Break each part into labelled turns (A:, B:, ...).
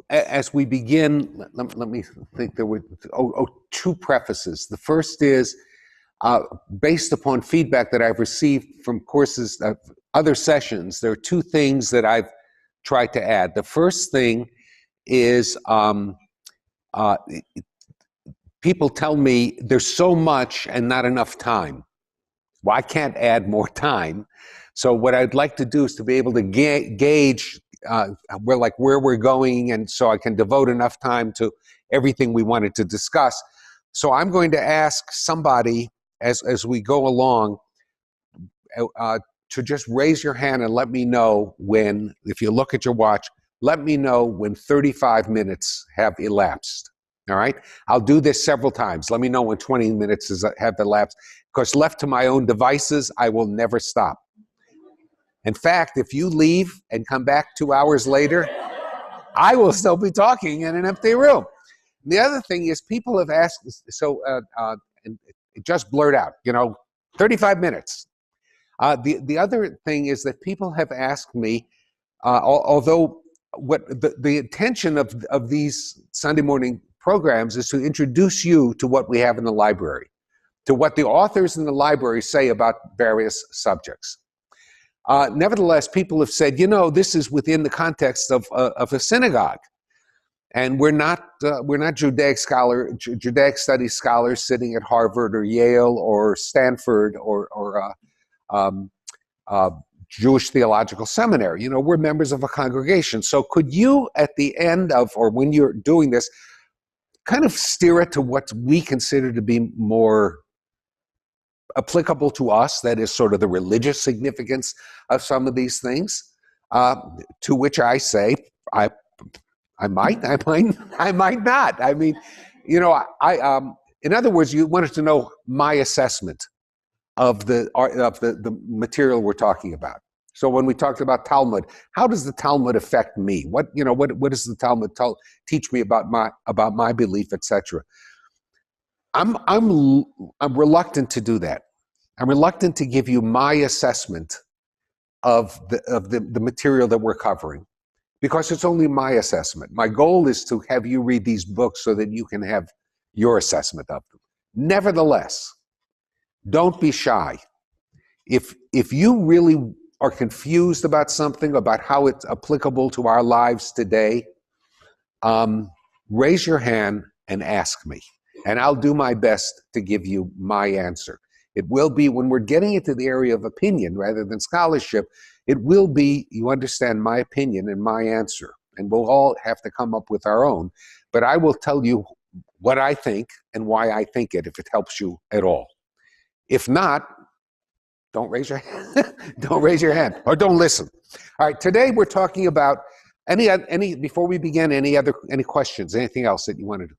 A: as we begin, let me think. There were two prefaces. The first is based upon feedback that I've received from courses, other sessions. There are two things that I've tried to add. The first thing is people tell me there's so much and not enough time. Well, I can't add more time. So what I'd like to do is to be able to gauge where we're going, and so I can devote enough time to everything we wanted to discuss. So I'm going to ask somebody as we go along to just raise your hand and let me know when, if you look at your watch, let me know when 35 minutes have elapsed. All right? I'll do this several times. Let me know when 20 minutes have elapsed. Because left to my own devices, I will never stop. In fact, if you leave and come back 2 hours later, I will still be talking in an empty room. The other thing is people have asked, and it just blurred out, 35 minutes. The other thing is that people have asked me, although what the intention of these Sunday morning programs is to introduce you to what we have in the library, to what the authors in the library say about various subjects. Nevertheless, people have said, this is within the context of a synagogue, and we're not Judaic studies scholars sitting at Harvard or Yale or Stanford or Jewish Theological Seminary. We're members of a congregation. So could you, at the end of, or when you're doing this, kind of steer it to what we consider to be more applicable to us, that is sort of the religious significance of some of these things, to which I say, I might not. I mean, in other words, you wanted to know my assessment of the material we're talking about. So when we talked about Talmud, how does the Talmud affect me? What does the Talmud teach me about my belief, etc.? I'm reluctant to do that. I'm reluctant to give you my assessment of the material that we're covering, because it's only my assessment. My goal is to have you read these books so that you can have your assessment of them. Nevertheless, don't be shy. If you really are confused about something, about how it's applicable to our lives today, raise your hand and ask me, and I'll do my best to give you my answer. It will be, when we're getting into the area of opinion rather than scholarship, it will be, you understand, my opinion and my answer, and we'll all have to come up with our own. But I will tell you what I think and why I think it, if it helps you at all. If not, don't raise your hand. Don't raise your hand, or don't listen. All right, today we're talking about before we begin, any questions, anything else that you want to do?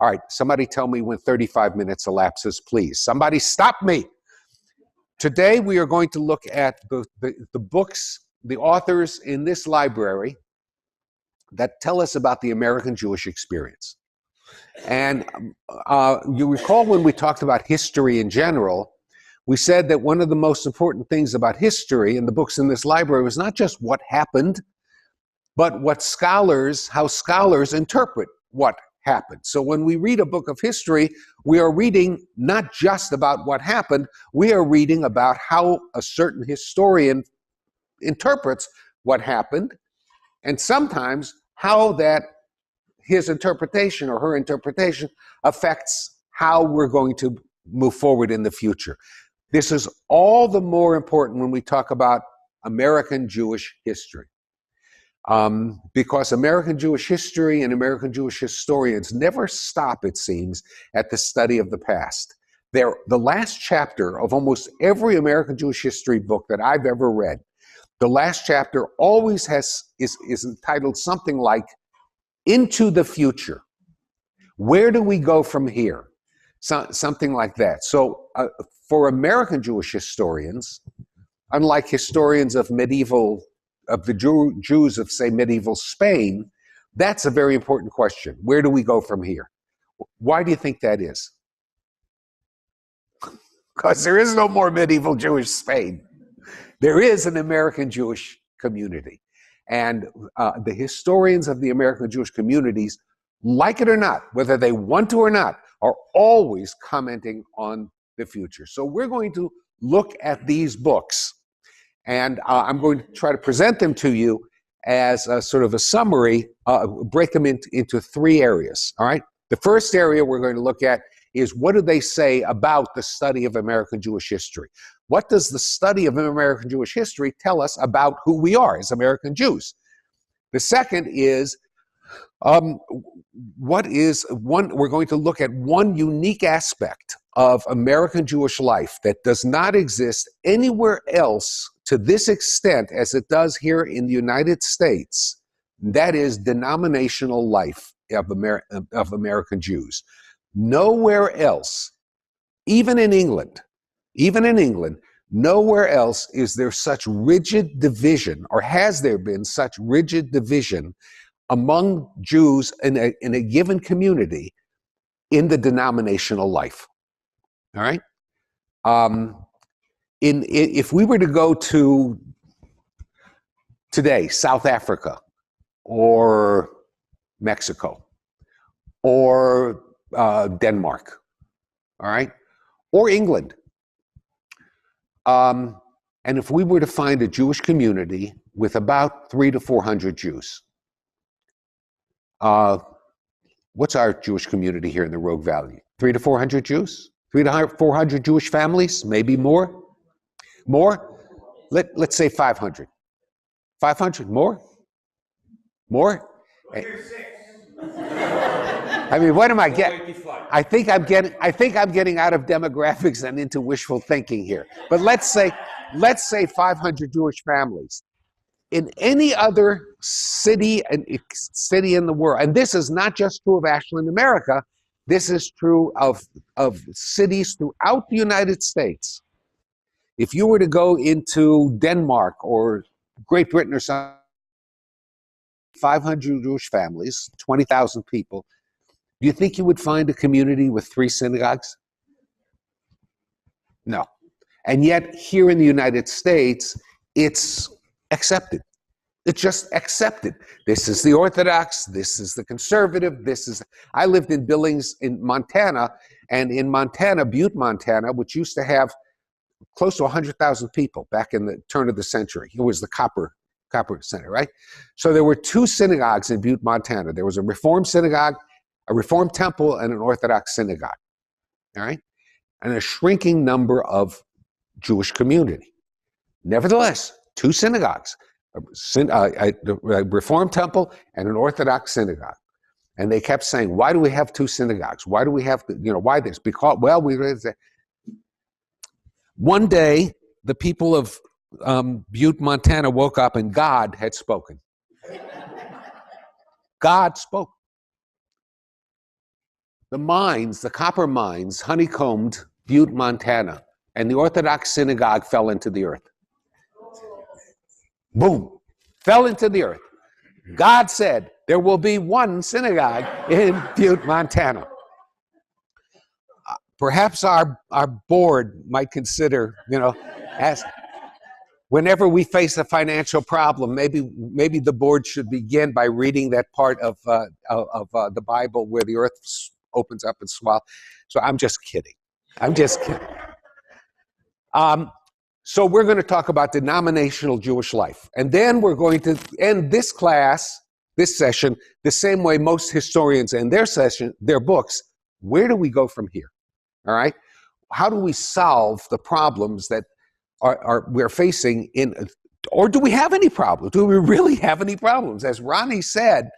A: All right, somebody tell me when 35 minutes elapses, please. Somebody stop me. Today we are going to look at the books, the authors in this library that tell us about the American Jewish experience. And you recall when we talked about history in general, we said that one of the most important things about history in the books in this library was not just what happened, but how scholars interpret what happened. So when we read a book of history, we are reading not just about what happened, we are reading about how a certain historian interprets what happened, and sometimes how that his interpretation or her interpretation affects how we're going to move forward in the future. This is all the more important when we talk about American Jewish history. Because American Jewish history and American Jewish historians never stop, it seems, at the study of the past. The last chapter of almost every American Jewish history book that I've ever read, the last chapter always is entitled something like Into the Future. Where do we go from here? Something like that. So for American Jewish historians, unlike historians of the Jews of, say, medieval Spain, that's a very important question. Where do we go from here? Why do you think that is? Because there is no more medieval Jewish Spain. There is an American Jewish community. And the historians of the American Jewish communities, like it or not, whether they want to or not, are always commenting on the future. So we're going to look at these books, and I'm going to try to present them to you as a sort of a summary, break them into three areas, all right? The first area we're going to look at is, what do they say about the study of American Jewish history? What does the study of American Jewish history tell us about who we are as American Jews? The second is, we're going to look at one unique aspect of American Jewish life that does not exist anywhere else to this extent as it does here in the United States. That is denominational life of American Jews. Nowhere else, even in England, nowhere else is there such rigid division, or has there been such rigid division among Jews in a given community in the denominational life. All right? If we were to go to today, South Africa or Mexico or Denmark, all right, or England, and if we were to find a Jewish community with about 300 to 400 Jews, what's our Jewish community here in the Rogue Valley? 300 to 400 Jews? 300 to 400 Jewish families? Maybe more? More? Let's say 500. 500? More? More? I mean, what am I getting? I think I'm getting out of demographics and into wishful thinking here. But let's say 500 Jewish families. In any other city in the world, and this is not just true of Ashland, America, this is true of cities throughout the United States. If you were to go into Denmark or Great Britain or something, 500 Jewish families, 20,000 people, do you think you would find a community with 3 synagogues? No. And yet, here in the United States, it's accepted. It's just accepted. This is the Orthodox, this is the conservative, I lived in Billings in Montana, and in Montana, Butte, Montana, which used to have close to 100,000 people back in the turn of the century. It was the copper center, right? So there were 2 synagogues in Butte, Montana. There was a Reformed synagogue, a Reformed temple, and an Orthodox synagogue, all right? And a shrinking number of Jewish community. Nevertheless, 2 synagogues, a Reformed temple and an Orthodox synagogue. And they kept saying, why do we have 2 synagogues? Why do we have, why this? Because, well, one day, the people of Butte, Montana woke up and God had spoken. God spoke. The copper mines honeycombed Butte, Montana, and the Orthodox synagogue fell into the earth. Boom, fell into the earth. God said, there will be 1 synagogue in Butte, Montana. Perhaps our board might consider, as whenever we face a financial problem, maybe the board should begin by reading that part of the Bible where the earth opens up and swallows. So I'm just kidding. So we're going to talk about denominational Jewish life. And then we're going to end this session, the same way most historians end their books. Where do we go from here? All right? How do we solve the problems that we're facing or do we have any problems? Do we really have any problems? As Ronnie said,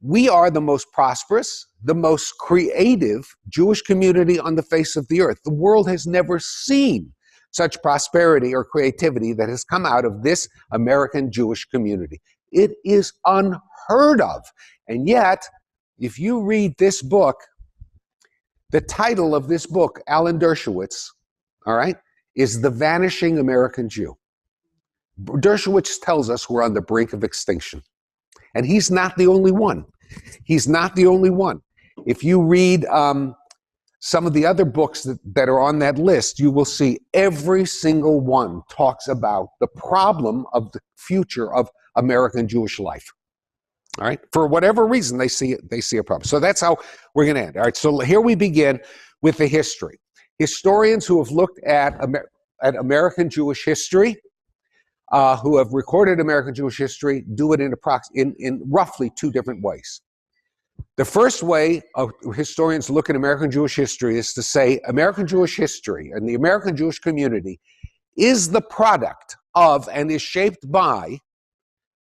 A: we are the most prosperous, the most creative Jewish community on the face of the earth. The world has never seen such prosperity or creativity that has come out of this American Jewish community. It is unheard of. And yet, if you read this book, the title of this book, Alan Dershowitz, all right, is The Vanishing American Jew. Dershowitz tells us we're on the brink of extinction. And he's not the only one. He's not the only one. If you read some of the other books that are on that list, you will see every single one talks about the problem of the future of American Jewish life. All right, for whatever reason, they see a problem. So that's how we're going to end. All right, so here we begin with the history. Historians who have looked at American Jewish history, who have recorded American Jewish history, do it in roughly two different ways. The first way historians look at American Jewish history is to say American Jewish history and the American Jewish community is the product of and is shaped by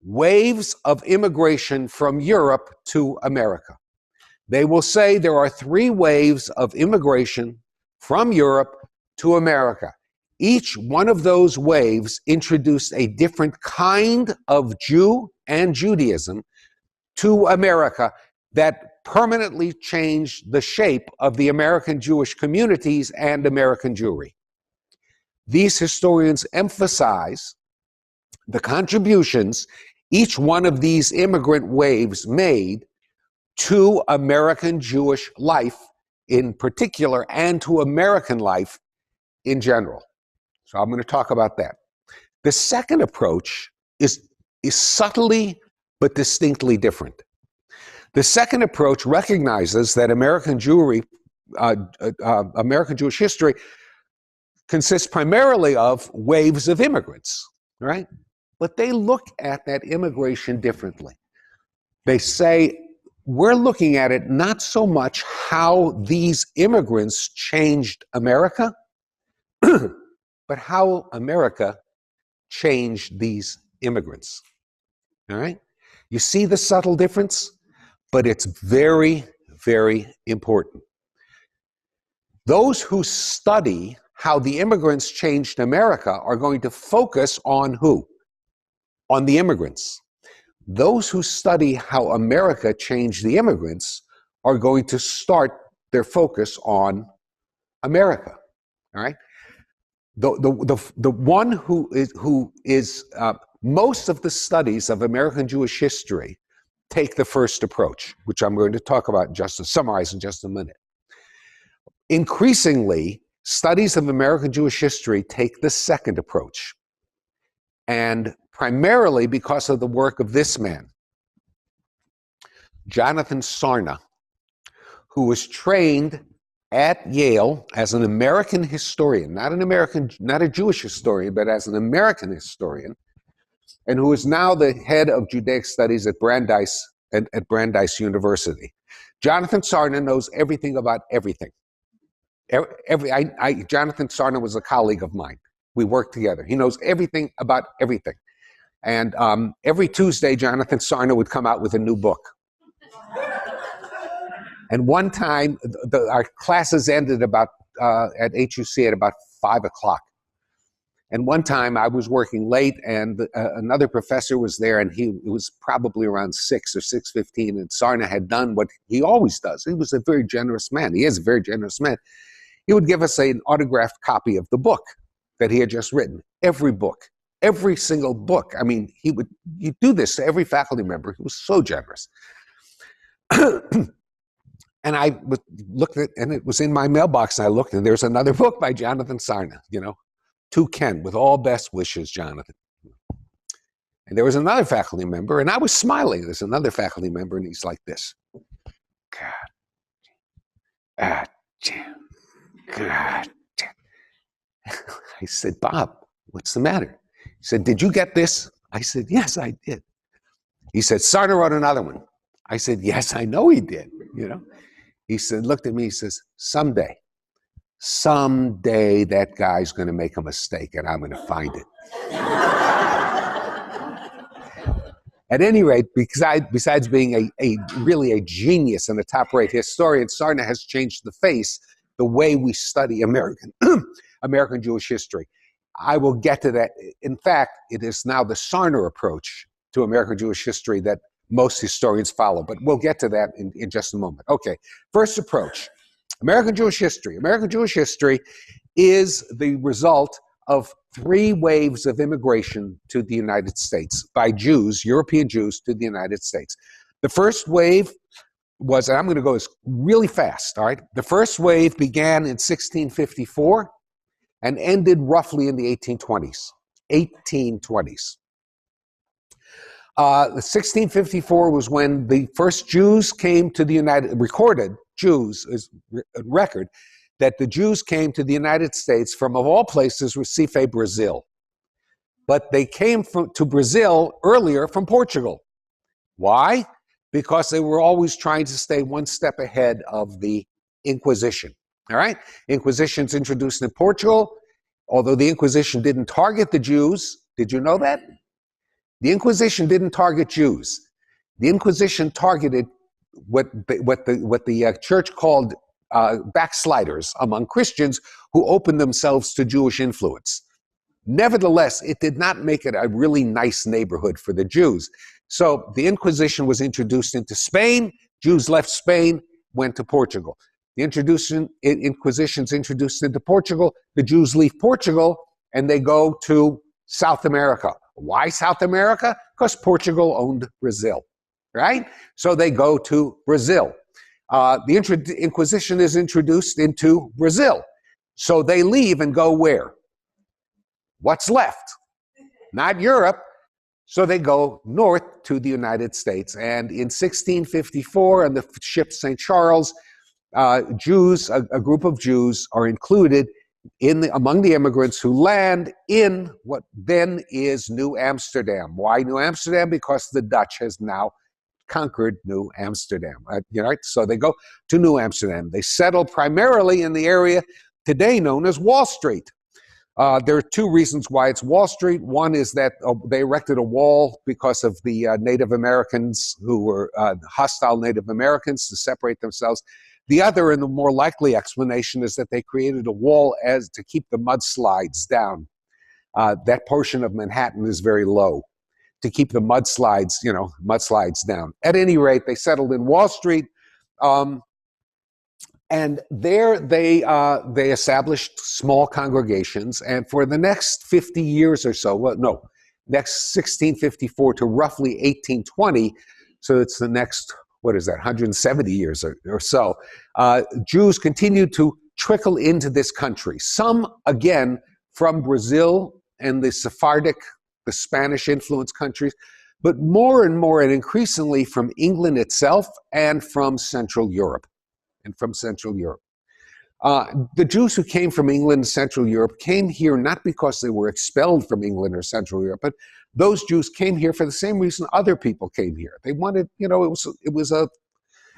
A: waves of immigration from Europe to America. They will say there are three waves of immigration from Europe to America. Each one of those waves introduced a different kind of Jew and Judaism to America that permanently changed the shape of the American Jewish communities and American Jewry. These historians emphasize the contributions each one of these immigrant waves made to American Jewish life in particular and to American life in general. So I'm going to talk about that. The second approach is subtly but distinctly different. The second approach recognizes that American Jewry, American Jewish history consists primarily of waves of immigrants, right? But they look at that immigration differently. They say, we're looking at it not so much how these immigrants changed America, but how America changed these immigrants. All right? You see the subtle difference? But it's very, very important. Those who study how the immigrants changed America are going to focus on who? On the immigrants. Those who study how America changed the immigrants are going to start their focus on America. All right? The one who is most of the studies of American Jewish history take the first approach, which I'm going to talk about summarize in just a minute. Increasingly, studies of American Jewish history take the second approach, and primarily because of the work of this man, Jonathan Sarna, who was trained at Yale as an American historian, not a Jewish historian, but as an American historian, and who is now the head of Judaic Studies at Brandeis University. Jonathan Sarna knows everything about everything. Jonathan Sarna was a colleague of mine. We worked together. He knows everything about everything. And every Tuesday, Jonathan Sarna would come out with a new book. And one time, our classes ended at HUC at about 5 o'clock. And one time I was working late, and another professor was there, and it was probably around 6 or 6:15, and Sarna had done what he always does. He was a very generous man. He is a very generous man. He would give us an autographed copy of the book that he had just written. Every book, every single book. I mean, he'd do this to every faculty member. He was so generous. And I looked at, and it was in my mailbox, and I looked, and there's another book by Jonathan Sarna, To Ken, with all best wishes, Jonathan. And there was another faculty member, and I was smiling. There's another faculty member, and he's like this. God. I said, Bob, what's the matter? He said, did you get this? I said, yes, I did. He said, Sarna wrote another one. I said, yes, I know he did, He said, looked at me, he says, someday that guy's going to make a mistake and I'm going to find it. At any rate, besides being really a genius and a top-rate historian, Sarna has changed the way we study American Jewish history. I will get to that. In fact, it is now the Sarna approach to American Jewish history that most historians follow, but we'll get to that in just a moment. Okay, first approach, American Jewish history. American Jewish history is the result of three waves of immigration to the United States by Jews, European Jews, to the United States. The first wave was, and I'm going to go really fast, all right? The first wave began in 1654 and ended roughly in the 1820s. 1654 was when the first Jews came to the recorded Jews is record that the Jews came to the United States from, of all places, Recife, Brazil. But they came to Brazil earlier from Portugal. Why? Because they were always trying to stay one step ahead of the Inquisition. All right? Inquisition's introduced in Portugal, although the Inquisition didn't target the Jews. Did you know that? The Inquisition didn't target Jews. The Inquisition targeted what the church called backsliders among Christians who opened themselves to Jewish influence. Nevertheless, it did not make it a really nice neighborhood for the Jews. So the Inquisition was introduced into Spain. Jews left Spain, went to Portugal. The Inquisition's introduced into Portugal. The Jews leave Portugal and they go to South America. Why South America? Because Portugal owned Brazil, right? So they go to Brazil. The Inquisition is introduced into Brazil. So they leave and go where? What's left? Not Europe. So they go north to the United States. And in 1654, on the ship St. Charles, Jews, a group of Jews, are included among the immigrants who land in what then is New Amsterdam. Why New Amsterdam? Because the Dutch has now conquered New Amsterdam. So they go to New Amsterdam. They settle primarily in the area today known as Wall Street. There are two reasons why it's Wall Street. One is that they erected a wall because of the Native Americans who were hostile Native Americans to separate themselves. The other, and the more likely explanation, is that they created a wall to keep the mudslides down. That portion of Manhattan is very low, to keep the mudslides down. At any rate, they settled in Wall Street, and there they established small congregations. And for the next 50 years or so, next 1654 to roughly 1820, so it's the next, 170 years or so, Jews continued to trickle into this country. Some, again, from Brazil and the Sephardic, the Spanish-influenced countries, but more and more and increasingly from England itself and from Central Europe. The Jews who came from England and Central Europe came here not because they were expelled from England or Central Europe, but those Jews came here for the same reason other people came here. They wanted, it was an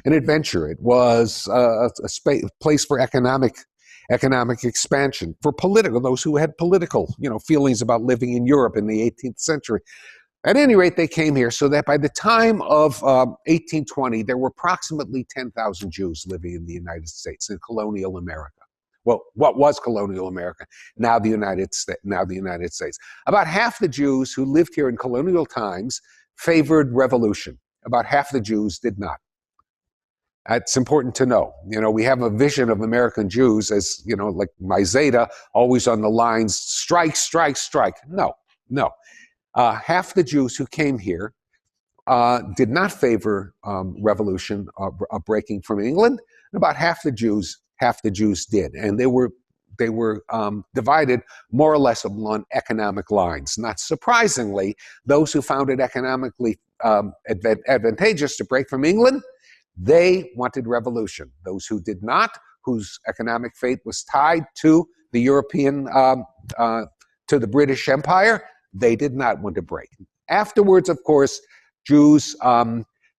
A: adventure. It was a place for economic expansion, for those who had political, feelings about living in Europe in the 18th century. At any rate, they came here, so that by the time of 1820, there were approximately 10,000 Jews living in the United States, in colonial America. Well, what was colonial America? Now the United States. About half the Jews who lived here in colonial times favored revolution. About half the Jews did not. It's important to know. We have a vision of American Jews as, like Maizeda, always on the lines, strike, strike, strike. No. Half the Jews who came here did not favor revolution, a breaking from England, and about half the Jews did, and they were divided more or less along economic lines. Not surprisingly, those who found it economically advantageous to break from England, they wanted revolution. Those who did not, whose economic fate was tied to the European, to the British Empire, they did not want to break. Afterwards, of course, Jews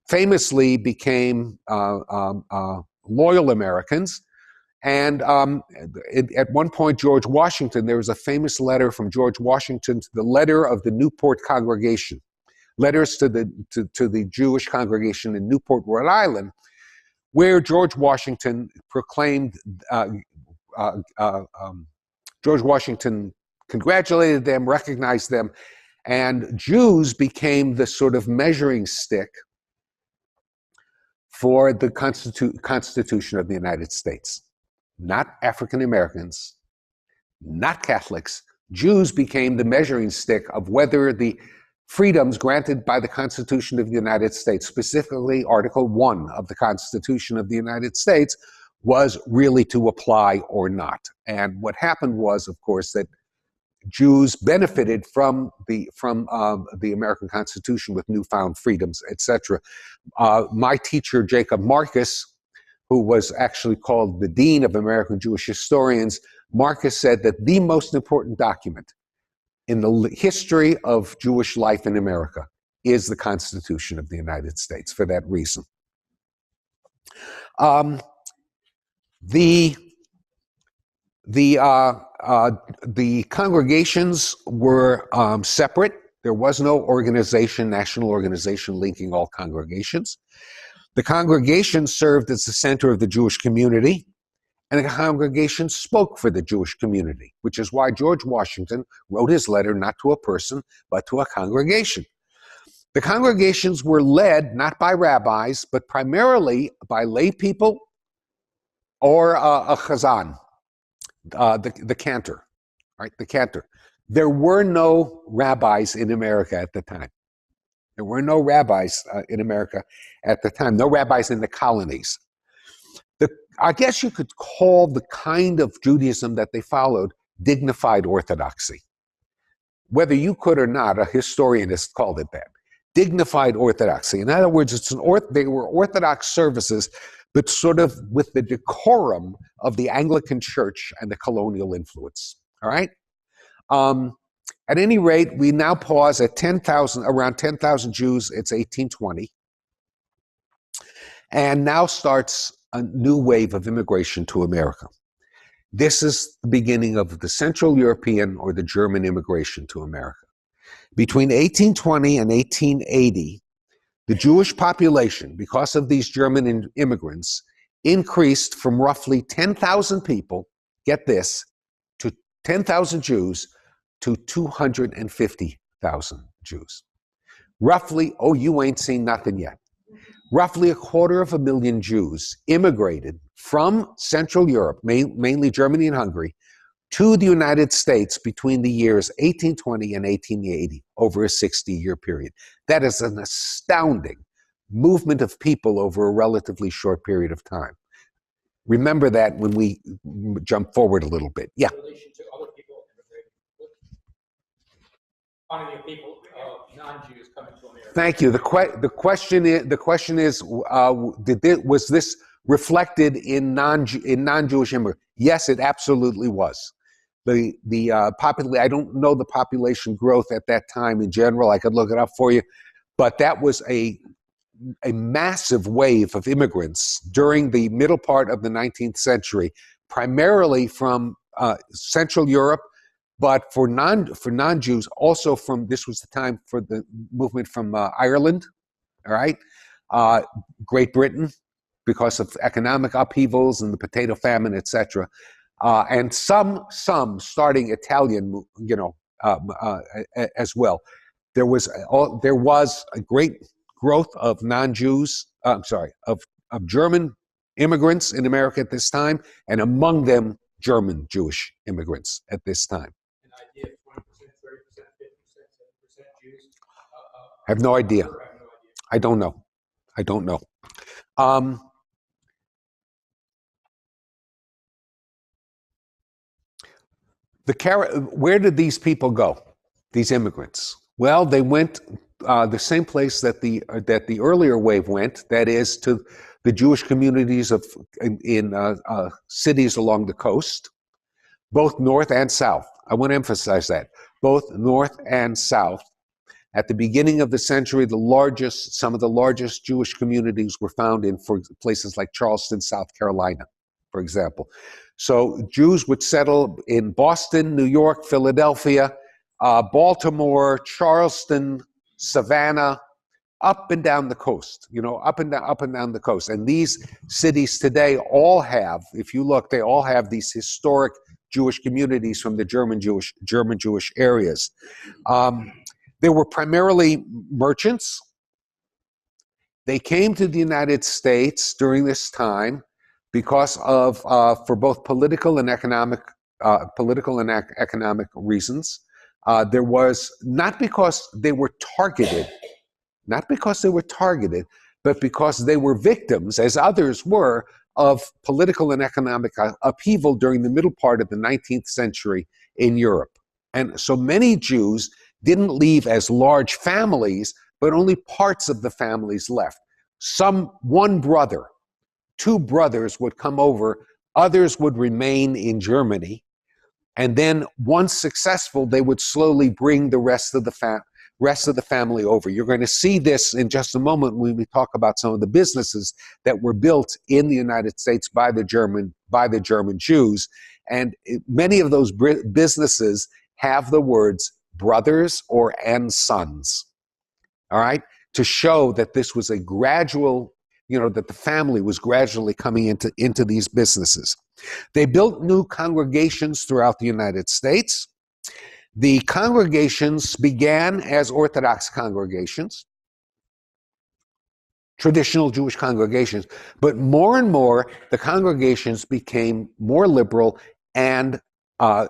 A: famously became loyal Americans. And at one point, George Washington, there was a famous letter from George Washington, the letter of the Newport congregation, letters to the Jewish congregation in Newport, Rhode Island, where George Washington proclaimed, George Washington congratulated them, recognized them, and Jews became the sort of measuring stick for the Constitution of the United States. Not African Americans, not Catholics. Jews became the measuring stick of whether the freedoms granted by the Constitution of the United States, specifically Article 1 of the Constitution of the United States, was really to apply or not. And what happened was, of course, that Jews benefited from the American Constitution with newfound freedoms, etc. My teacher, Jacob Marcus, who was actually called the Dean of American Jewish Historians, Marcus said that the most important document in the history of Jewish life in America is the Constitution of the United States for that reason. The congregations were separate. There was no organization, national organization linking all congregations. The congregation served as the center of the Jewish community, and the congregation spoke for the Jewish community, which is why George Washington wrote his letter not to a person, but to a congregation. The congregations were led not by rabbis, but primarily by lay people or a chazan, the cantor, right? The cantor. There were no rabbis in America at the time. There were no rabbis in America at the time, no rabbis in the colonies. I guess you could call the kind of Judaism that they followed dignified orthodoxy. Whether you could or not, a historian has called it that. Dignified orthodoxy. In other words, they were Orthodox services, but sort of with the decorum of the Anglican Church and the colonial influence. All right? At any rate, we now pause at around 10,000 Jews. It's 1820. And now starts a new wave of immigration to America. This is the beginning of the Central European or the German immigration to America. Between 1820 and 1880, the Jewish population, because of these German immigrants, increased from roughly 10,000 people, get this, to 10,000 Jews, to 250,000 Jews. Roughly, oh, you ain't seen nothing yet. Roughly 250,000 Jews immigrated from Central Europe, mainly Germany and Hungary, to the United States between the years 1820 and 1880, over a 60-year period. That is an astounding movement of people over a relatively short period of time. Remember that when we jump forward a little bit. Yeah.
B: In relation to other people immigrating, finding people, non-Jews coming to America.
A: Thank you. The question is, was this reflected in non-Jewish immigrants? Yes, it absolutely was. I don't know the population growth at that time in general. I could look it up for you, but that was a massive wave of immigrants during the middle part of the 19th century, primarily from Central Europe, but for non-Jews also from, this was the time for the movement from Ireland, all right, Great Britain, because of economic upheavals and the potato famine, etc. And some starting Italian, as well. There was a great growth of non-Jews. Of German immigrants in America at this time, and among them German Jewish immigrants at this time.
B: An idea of 20%, 30%, 50%, 70% Jews.
A: I have no idea. I don't know. Where did these people go? These immigrants? Well, they went the same place that the earlier wave went. That is, to the Jewish communities in cities along the coast, both north and south. I want to emphasize that both north and south. At the beginning of the century, some of the largest Jewish communities were found in places like Charleston, South Carolina, for example. So Jews would settle in Boston, New York, Philadelphia, Baltimore, Charleston, Savannah, up and down the coast, up and down the coast. And these cities today all have, if you look, they all have these historic Jewish communities from the German Jewish areas. They were primarily merchants. They came to the United States during this time because of, for both political and economic reasons. There was, not because they were targeted, but because they were victims, as others were, of political and economic upheaval during the middle part of the 19th century in Europe. And so many Jews didn't leave as large families, but only parts of the families left. One brother, two brothers would come over, others would remain in Germany. And then once successful, they would slowly bring the rest of the family over. You're going to see this in just a moment when we talk about some of the businesses that were built in the United States by the German Jews. And many of those businesses have the words brothers and sons, all right, to show that this was a gradual, that the family was gradually coming into these businesses. They built new congregations throughout the United States. The congregations began as Orthodox congregations, traditional Jewish congregations, but more and more the congregations became more liberal and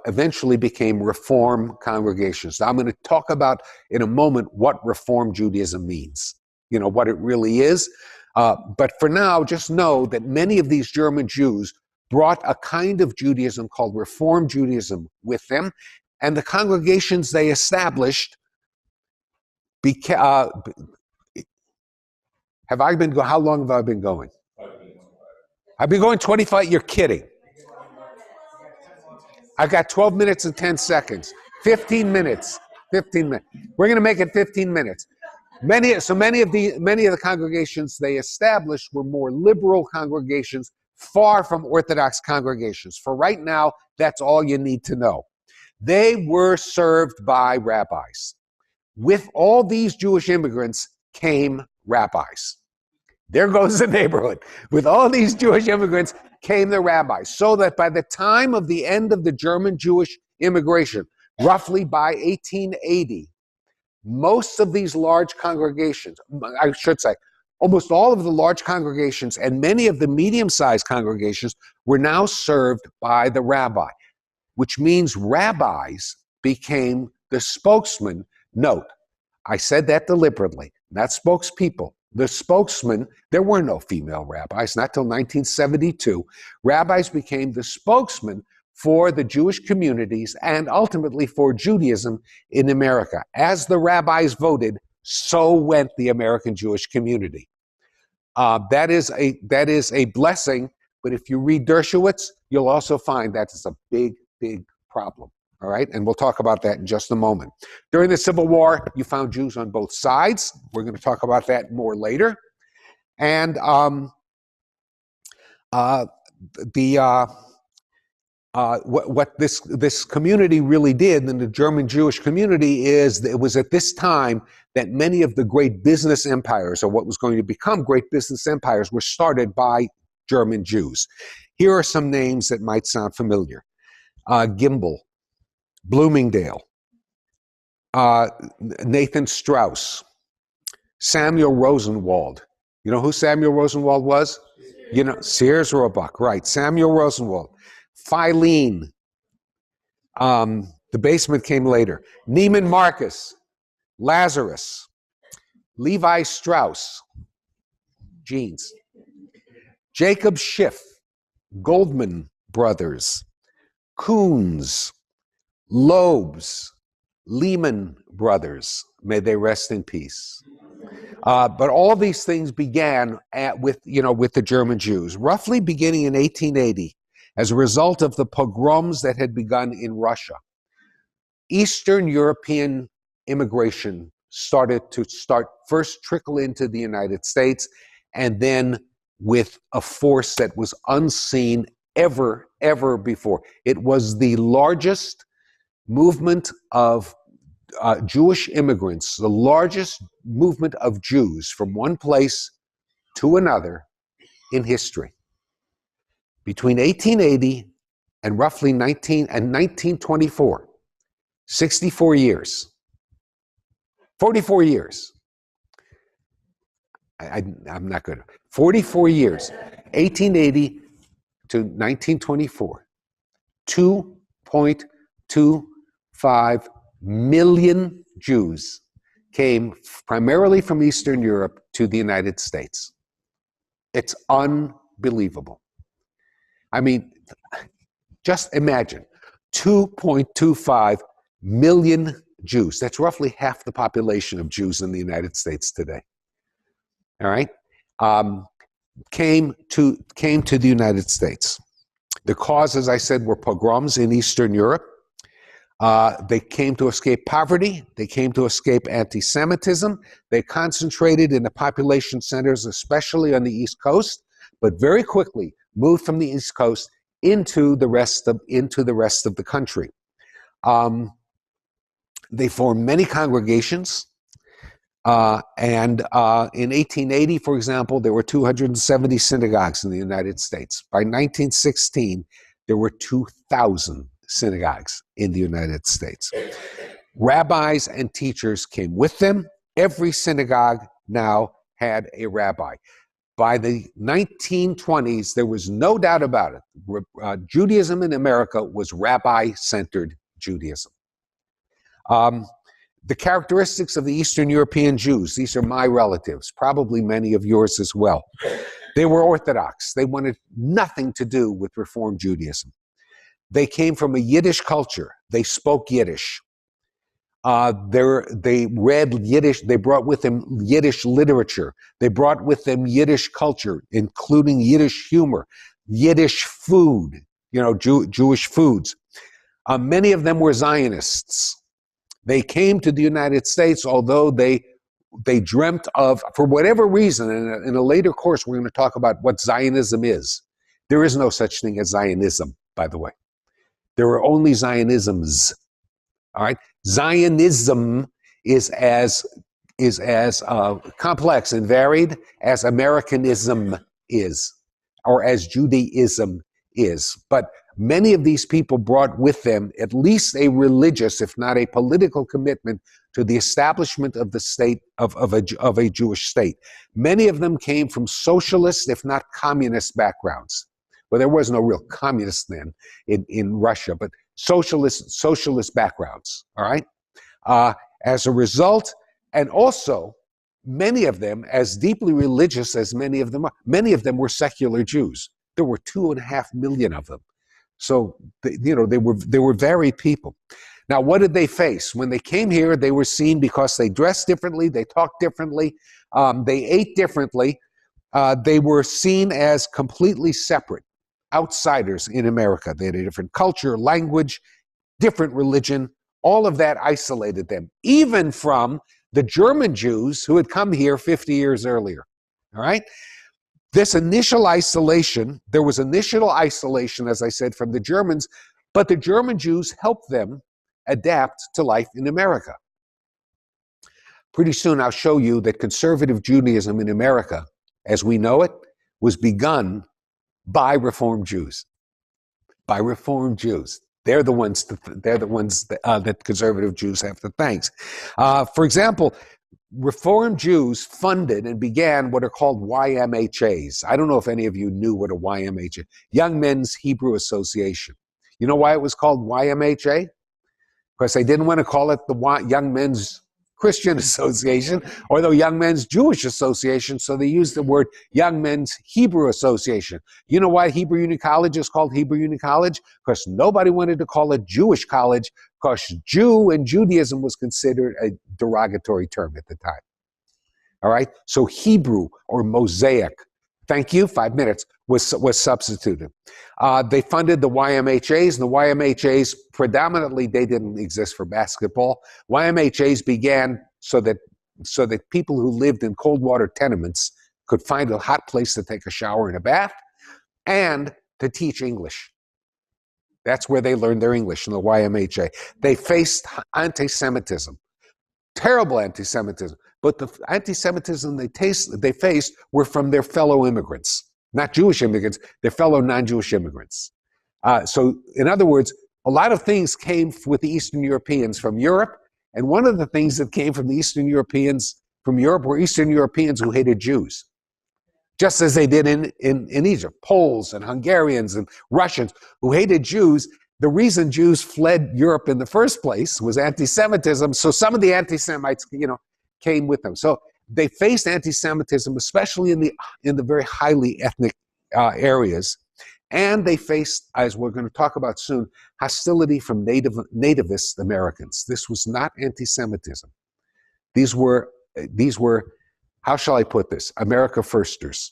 A: eventually became Reform congregations. Now, I'm going to talk about in a moment what Reform Judaism means, what it really is. But for now, just know that many of these German Jews brought a kind of Judaism called Reform Judaism with them, and the congregations they established how long have I been going? I've been going 25, you're kidding. I've got 12 minutes and 10 seconds. 15 minutes. 15 minutes. We're going to make it 15 minutes. Many of the congregations they established were more liberal congregations, far from Orthodox congregations. For right now, that's all you need to know. They were served by rabbis. With all these Jewish immigrants came rabbis. There goes the neighborhood. With all these Jewish immigrants came the rabbis. So that by the time of the end of the German Jewish immigration, roughly by 1880, most of these large congregations, I should say, almost all of the large congregations and many of the medium-sized congregations were now served by the rabbi, which means rabbis became the spokesman. Note, I said that deliberately, not spokespeople. The spokesman, there were no female rabbis, not till 1972. Rabbis became the spokesman for the Jewish communities and ultimately for Judaism in America. As the rabbis voted, so went the American Jewish community. That is a blessing, but if you read Dershowitz, you'll also find that it's a big, big problem. All right, and we'll talk about that in just a moment. During the Civil War, you found Jews on both sides. We're going to talk about that more later. And what this community really did, and the German Jewish community, is that it was at this time that many of the great business empires, or what was going to become great business empires, were started by German Jews. Here are some names that might sound familiar. Gimbel, Bloomingdale, Nathan Strauss, Samuel Rosenwald. You know who Samuel Rosenwald was? Sears Roebuck, right. Samuel Rosenwald. Filene. The basement came later. Neiman Marcus, Lazarus, Levi Strauss, jeans. Jacob Schiff, Goldman Brothers, Coons, Loeb's, Lehman Brothers, may they rest in peace. But all these things began with the German Jews, roughly beginning in 1880, as a result of the pogroms that had begun in Russia. Eastern European immigration started to first trickle into the United States, and then with a force that was unseen ever before. It was the largest movement of Jewish immigrants, the largest movement of Jews from one place to another in history. Between 1880 and roughly 1924, 64 years, 44 years. I'm not good. 44 years, 1880 to 1924, 2.25 million Jews came primarily from Eastern Europe to the United States. It's unbelievable. I mean, just imagine 2.25 million Jews. That's roughly half the population of Jews in the United States today. All right, came to the United States. The cause, as I said, were pogroms in Eastern Europe. They came to escape poverty. They came to escape anti-Semitism. They concentrated in the population centers, especially on the East Coast, but very quickly moved from the East Coast into the rest of the country. They formed many congregations. And in 1880, for example, there were 270 synagogues in the United States. By 1916, there were 2,000 synagogues in the United States. Rabbis and teachers came with them. Every synagogue now had a rabbi. By the 1920s, there was no doubt about it. Judaism in America was rabbi-centered Judaism. The characteristics of the Eastern European Jews, these are my relatives, probably many of yours as well. They were Orthodox. They wanted nothing to do with Reform Judaism. They came from a Yiddish culture. They spoke Yiddish. They read Yiddish. They brought with them Yiddish literature. They brought with them Yiddish culture, including Yiddish humor, Yiddish food, Jewish foods. Many of them were Zionists. They came to the United States, although they dreamt of, for whatever reason, and in a later course we're going to talk about what Zionism is. There is no such thing as Zionism, by the way. There are only Zionisms. All right, Zionism is as complex and varied as Americanism is, or as Judaism is. But many of these people brought with them at least a religious, if not a political, commitment to the establishment of the state of a Jewish state. Many of them came from socialist, if not communist, backgrounds. Well, there was no real communist then in Russia, but socialist backgrounds. All right. As a result, and also many of them, as deeply religious as many of them are, many of them were secular Jews. There were 2.5 million of them. So, they were varied people. Now, what did they face? When they came here, they were seen because they dressed differently, they talked differently, they ate differently. They were seen as completely separate, outsiders in America. They had a different culture, language, different religion. All of that isolated them, even from the German Jews who had come here 50 years earlier. All right? This initial isolation, there was initial isolation, as I said, from the Germans, but the German Jews helped them adapt to life in America. Pretty soon I'll show you that conservative Judaism in America, as we know it, was begun by Reform Jews. By Reform Jews. They're the ones that conservative Jews have to thank. For example, Reform Jews funded and began what are called YMHAs. I don't know if any of you knew what a YMHA is. Young Men's Hebrew Association. You know why it was called YMHA? Because they didn't want to call it the Young Men's Christian Association or the Young Men's Jewish Association, so they used the word Young Men's Hebrew Association. You know why Hebrew Union College is called Hebrew Union College? Because nobody wanted to call it Jewish college, because Jew and Judaism was considered a derogatory term at the time. All right? So Hebrew or Mosaic, thank you, 5 minutes, was substituted. They funded the YMHAs, and the YMHAs, predominantly, they didn't exist for basketball. YMHAs began so that people who lived in cold water tenements could find a hot place to take a shower and a bath, and to teach English. That's where they learned their English, in the YMHA. They faced anti-Semitism, terrible anti-Semitism. But the anti-Semitism they faced were from their fellow immigrants, not Jewish immigrants, their fellow non-Jewish immigrants. So, in other words, a lot of things came with the Eastern Europeans from Europe, and one of the things that came from the Eastern Europeans from Europe were Eastern Europeans who hated Jews, just as they did in Egypt. Poles and Hungarians and Russians who hated Jews. The reason Jews fled Europe in the first place was anti-Semitism, so some of the anti-Semites, came with them. So they faced anti-Semitism, especially in the very highly ethnic areas. And they faced, as we're going to talk about soon, hostility from nativist Americans. This was not anti-Semitism. These were, how shall I put this? America firsters.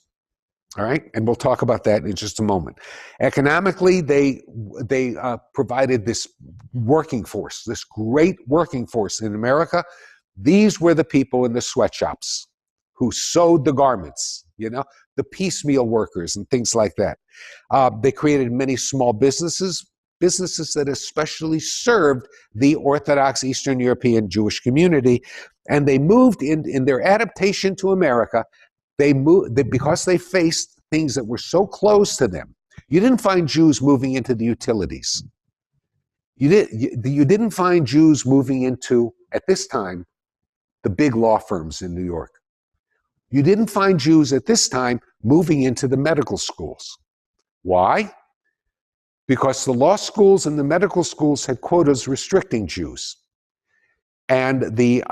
A: All right, and we'll talk about that in just a moment. Economically, they provided this working force, this great working force in America. These were the people in the sweatshops who sewed the garments, the piecemeal workers and things like that. They created many small businesses that especially served the Orthodox Eastern European Jewish community, and they moved in their adaptation to America. Because they faced things that were so close to them. You didn't find Jews moving into the utilities. You didn't find Jews moving into, at this time, the big law firms in New York. You didn't find Jews at this time moving into the medical schools. Why? Because the law schools and the medical schools had quotas restricting Jews. And the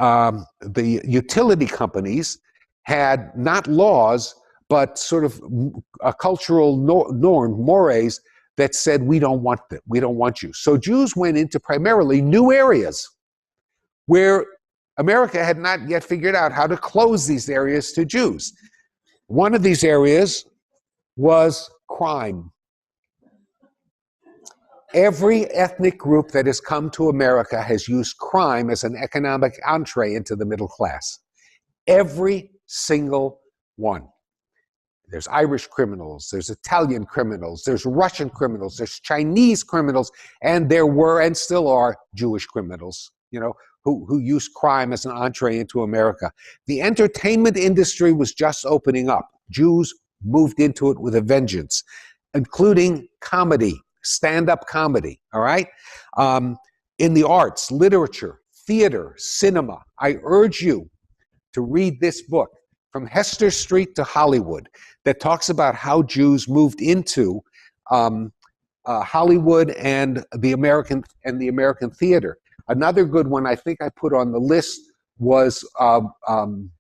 A: utility companies had not laws, but sort of a cultural norm, mores, that said, we don't want them, we don't want you. So Jews went into primarily new areas where America had not yet figured out how to close these areas to Jews. One of these areas was crime. Every ethnic group that has come to America has used crime as an economic entree into the middle class. Every single one. There's Irish criminals, there's Italian criminals, there's Russian criminals, there's Chinese criminals, and there were and still are Jewish criminals, who use crime as an entree into America. The entertainment industry was just opening up. Jews moved into it with a vengeance, including comedy, stand-up comedy, all right? In the arts, literature, theater, cinema. I urge you to read this book, From Hester Street to Hollywood, that talks about how Jews moved into Hollywood and the American theater. Another good one I think I put on the list was An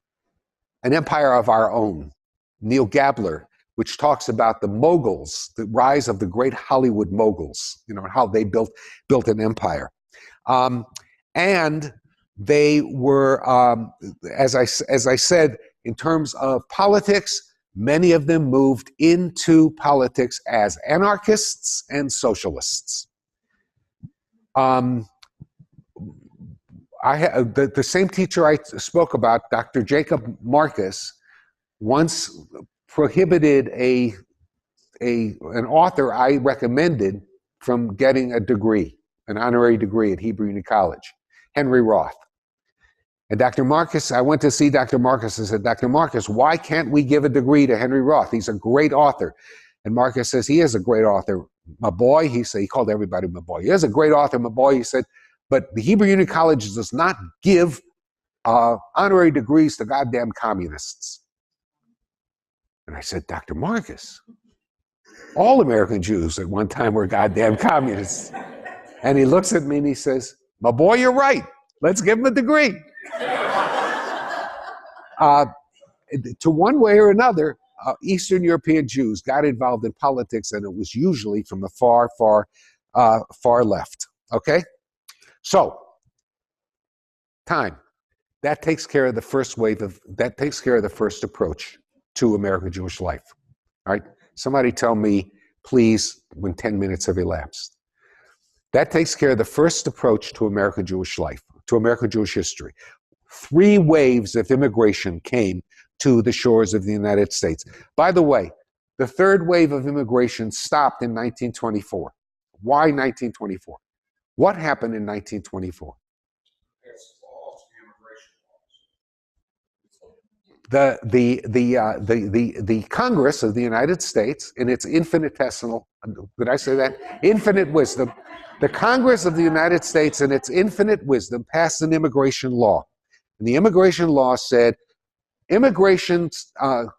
A: Empire of Our Own, Neil Gabler, which talks about the moguls, the rise of the great Hollywood moguls, how they built an empire. And they were, as I said, in terms of politics, many of them moved into politics as anarchists and socialists. The same teacher I spoke about, Dr. Jacob Marcus, once prohibited an author I recommended from getting a degree, an honorary degree at Hebrew Union College, Henry Roth. And Dr. Marcus, I went to see Dr. Marcus and said, Dr. Marcus, why can't we give a degree to Henry Roth? He's a great author. And Marcus says, he is a great author, my boy. He called everybody my boy. He is a great author, my boy. He said, but the Hebrew Union College does not give honorary degrees to goddamn communists. And I said, Dr. Marcus, all American Jews at one time were goddamn communists. And he looks at me and he says, my boy, you're right. Let's give him a degree. To one way or another, Eastern European Jews got involved in politics, and it was usually from the far left. Okay? So, time. That takes care of the first approach to American Jewish life. All right? Somebody tell me, please, when 10 minutes have elapsed. That takes care of the first approach to American Jewish life, to American Jewish history. 3 waves of immigration came to the shores of the United States. By the way, the 3rd wave of immigration stopped in 1924. Why 1924? What happened in 1924? The Congress of the United States, in its infinitesimal, did I say that? Infinite wisdom. The Congress of the United States, in its infinite wisdom, passed an immigration law. And the immigration law said immigration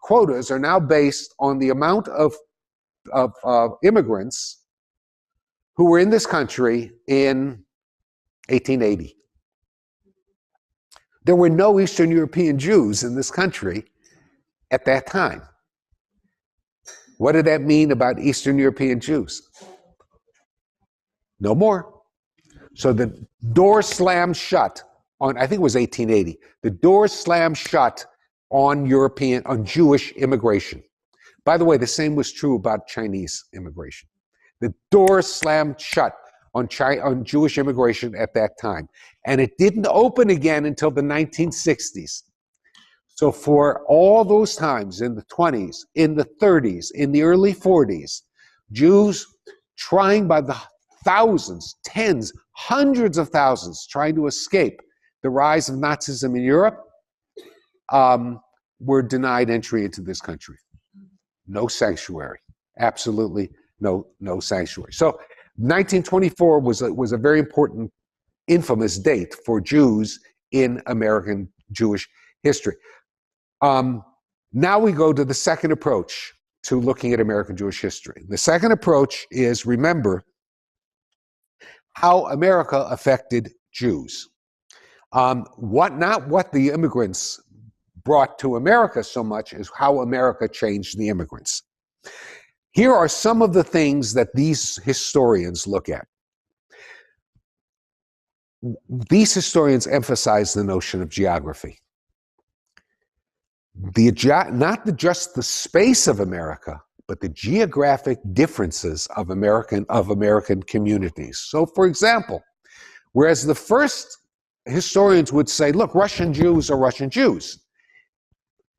A: quotas are now based on the amount of immigrants who were in this country in 1880. There were no Eastern European Jews in this country at that time. What did that mean about Eastern European Jews? No more. So the door slammed shut on, I think it was 1880, the door slammed shut on Jewish immigration. By the way, the same was true about Chinese immigration. The door slammed shut on Jewish immigration at that time. And it didn't open again until the 1960s. So for all those times in the 20s, in the 30s, in the early 40s, Jews trying by the thousands, tens, hundreds of thousands, trying to escape the rise of Nazism in Europe, were denied entry into this country. No sanctuary. Absolutely no sanctuary. So 1924 was a very important, infamous date for Jews in American Jewish history. Now we go to the second approach to looking at American Jewish history. The second approach is, remember, how America affected Jews. Not what the immigrants brought to America so much as how America changed the immigrants. Here are some of the things that these historians look at. These historians emphasize the notion of geography. Not just the space of America, but the geographic differences of American communities. So, for example, whereas the first historians would say, look, Russian Jews are Russian Jews.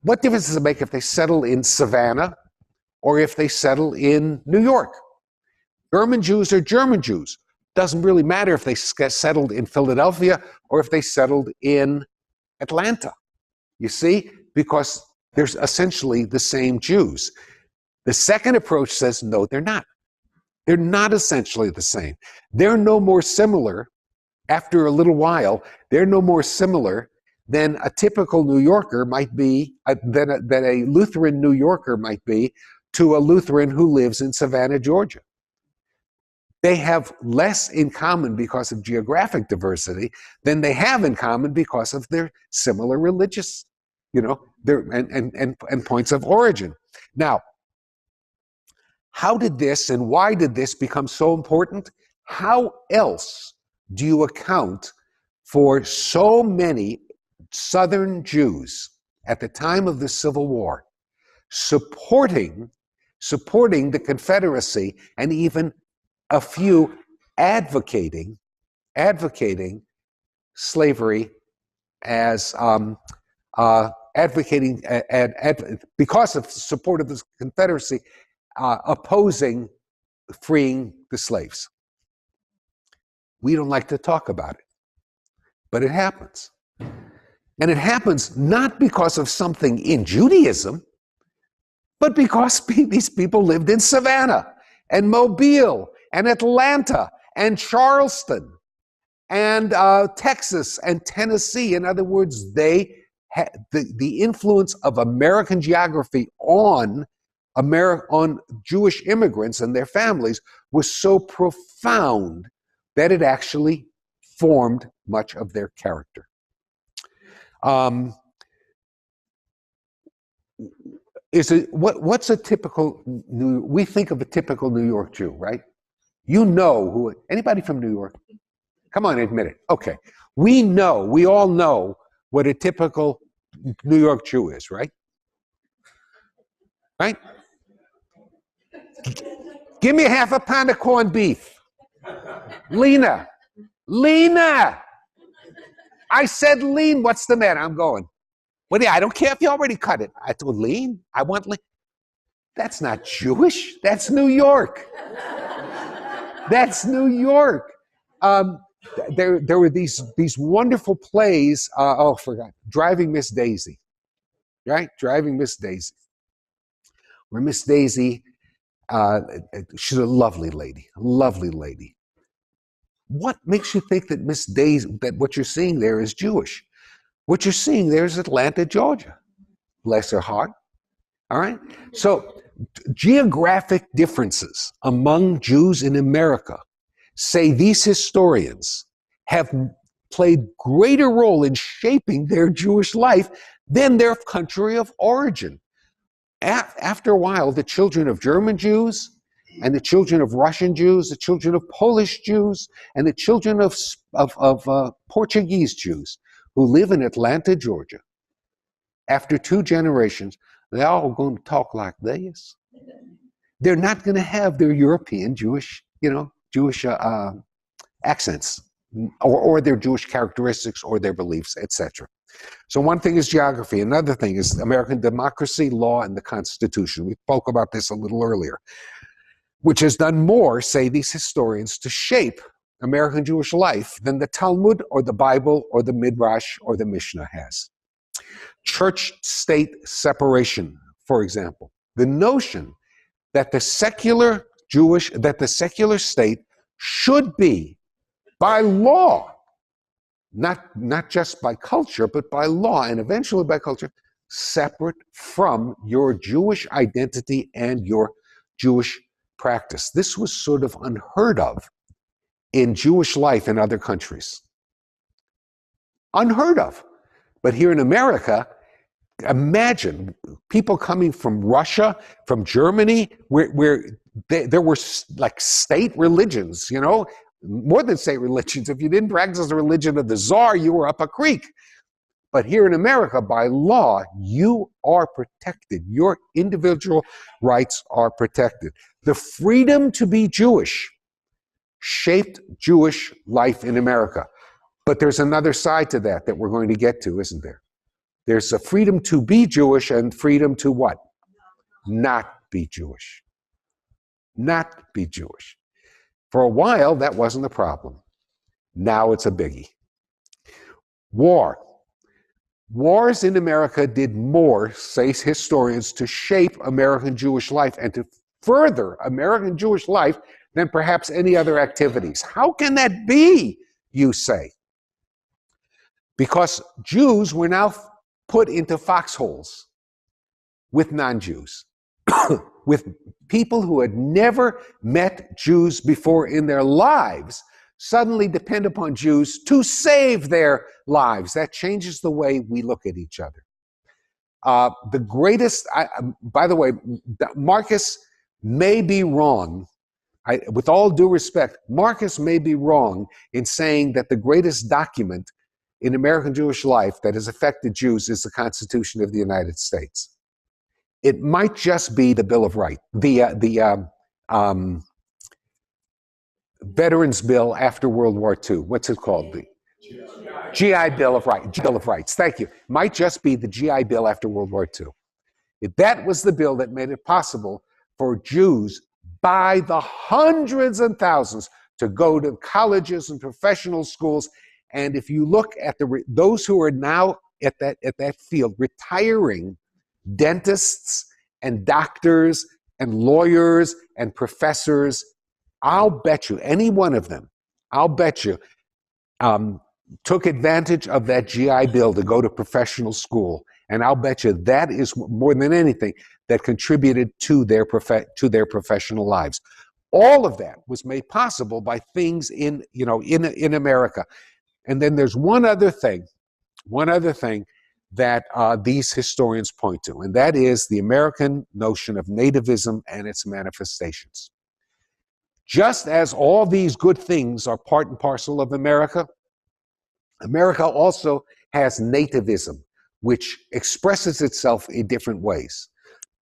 A: What difference does it make if they settle in Savannah or if they settle in New York? German Jews are German Jews. Doesn't really matter if they settled in Philadelphia or if they settled in Atlanta. You see? Because there's essentially the same Jews. The second approach says, no, they're not. They're not essentially the same. They're no more similar, after a little while, they're no more similar than a typical New Yorker might be, than a Lutheran New Yorker might be to a Lutheran who lives in Savannah, Georgia. They have less in common because of geographic diversity than they have in common because of their similar religious, and points of origin. Now, how did this and why did this become so important? How else do you account for so many Southern Jews at the time of the Civil War supporting the Confederacy, and even a few advocating slavery as because of support of the Confederacy, opposing freeing the slaves? We don't like to talk about it, but it happens. And it happens not because of something in Judaism, but because these people lived in Savannah and Mobile and Atlanta and Charleston and Texas and Tennessee. In other words, the influence of American geography on Jewish immigrants and their families was so profound that it actually formed much of their character. What's a typical we think of a typical New York Jew, right? Anybody from New York? Come on, admit it. Okay. We all know what a typical New York Jew is, right? Right? Give me half a pound of corned beef. Lena, I said lean. What's the matter? I'm going. I don't care if you already cut it. I told lean. I want lean. That's not Jewish. That's New York. That's New York. There were these wonderful plays. I forgot. Driving Miss Daisy, right? Driving Miss Daisy. Where Miss Daisy, she's a lovely lady. What makes you think that Miss Daisy, that what you're seeing there is Jewish? What you're seeing there is Atlanta, Georgia. Bless her heart. All right? So geographic differences among Jews in America, say these historians, have played greater role in shaping their Jewish life than their country of origin. after a while, the children of German Jews and the children of Russian Jews, the children of Polish Jews, and the children of Portuguese Jews who live in Atlanta, Georgia, after 2 generations, they're all going to talk like this. They're not going to have their European Jewish, Jewish accents, or their Jewish characteristics, or their beliefs, etc. So one thing is geography. Another thing is American democracy, law, and the Constitution. We spoke about this a little earlier, which has done more, say these historians, to shape American Jewish life than the Talmud or the Bible or the Midrash or the Mishnah has. Church-state separation, for example. The notion that the secular state should be, by law, not just by culture, but by law, and eventually by culture, separate from your Jewish identity and your Jewish practice. This was sort of unheard of in Jewish life in other countries. Unheard of. But here in America, imagine people coming from Russia, from Germany, where there were like state religions, more than state religions. If you didn't practice the religion of the Tsar, you were up a creek. But here in America, by law, you are protected. Your individual rights are protected. The freedom to be Jewish shaped Jewish life in America. But there's another side to that we're going to get to, isn't there? There's a freedom to be Jewish and freedom to what? Not be Jewish. Not be Jewish. For a while, that wasn't a problem. Now it's a biggie. War. Wars in America did more, say historians, to shape American Jewish life and to further American Jewish life than perhaps any other activities. How can that be, you say? Because Jews were now put into foxholes with non-Jews, with people who had never met Jews before in their lives, suddenly depend upon Jews to save their lives. That changes the way we look at each other. The greatest, by the way, Marcus may be wrong. With all due respect, Marcus may be wrong in saying that the greatest document in American Jewish life that has affected Jews is the Constitution of the United States. It might just be the Bill of Rights, the Veterans Bill after World War II. What's it called? The GI Bill of Rights. Bill of Rights. Thank you. Might just be the GI Bill after World War II. If that was the bill that made it possible for Jews by the hundreds and thousands to go to colleges and professional schools. And if you look at those who are now at that field, retiring dentists and doctors and lawyers and professors, I'll bet you, any one of them, I'll bet you, took advantage of that GI Bill to go to professional school. And I'll bet you that is more than anything that contributed to their professional lives. All of that was made possible by things in America. And then there's one other thing that these historians point to, and that is the American notion of nativism and its manifestations. Just as all these good things are part and parcel of America, America also has nativism, which expresses itself in different ways.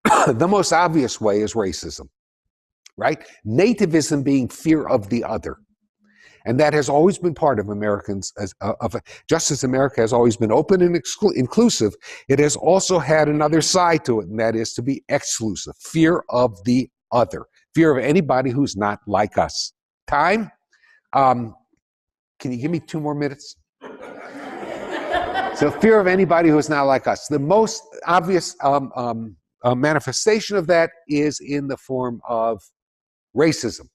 A: The most obvious way is racism, right? Nativism being fear of the other. And that has always been part of Americans, just as America has always been open and inclusive, it has also had another side to it, and that is to be exclusive, fear of the other, fear of anybody who's not like us. Time? Can you give me 2 more minutes? So fear of anybody who's not like us. The most obvious manifestation of that is in the form of racism.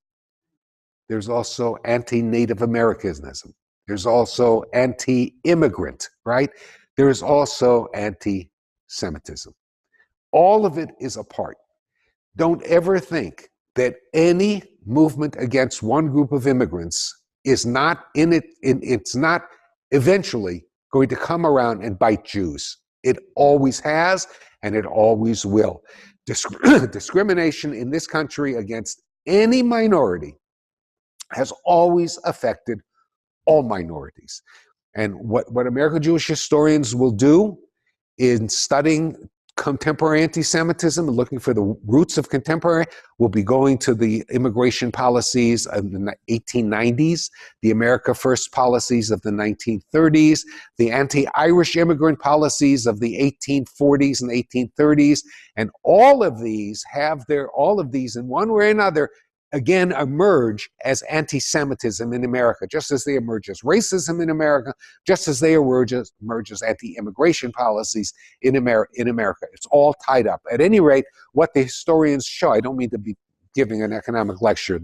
A: There's also anti-Native Americanism. There's also anti-immigrant, right? There's also anti-Semitism. All of it is a part. Don't ever think that any movement against one group of immigrants is not it's not eventually going to come around and bite Jews. It always has, and it always will. discrimination in this country against any minority has always affected all minorities. And what American Jewish historians will do in studying contemporary anti-Semitism and looking for the roots of contemporary, will be going to the immigration policies of the 1890s, the America First policies of the 1930s, the anti-Irish immigrant policies of the 1840s and 1830s, and all of these in one way or another again emerge as anti-Semitism in America, just as they emerge as racism in America, just as they emerge as anti-immigration policies in America. It's all tied up. At any rate, what the historians show, I don't mean to be giving an economic lecture,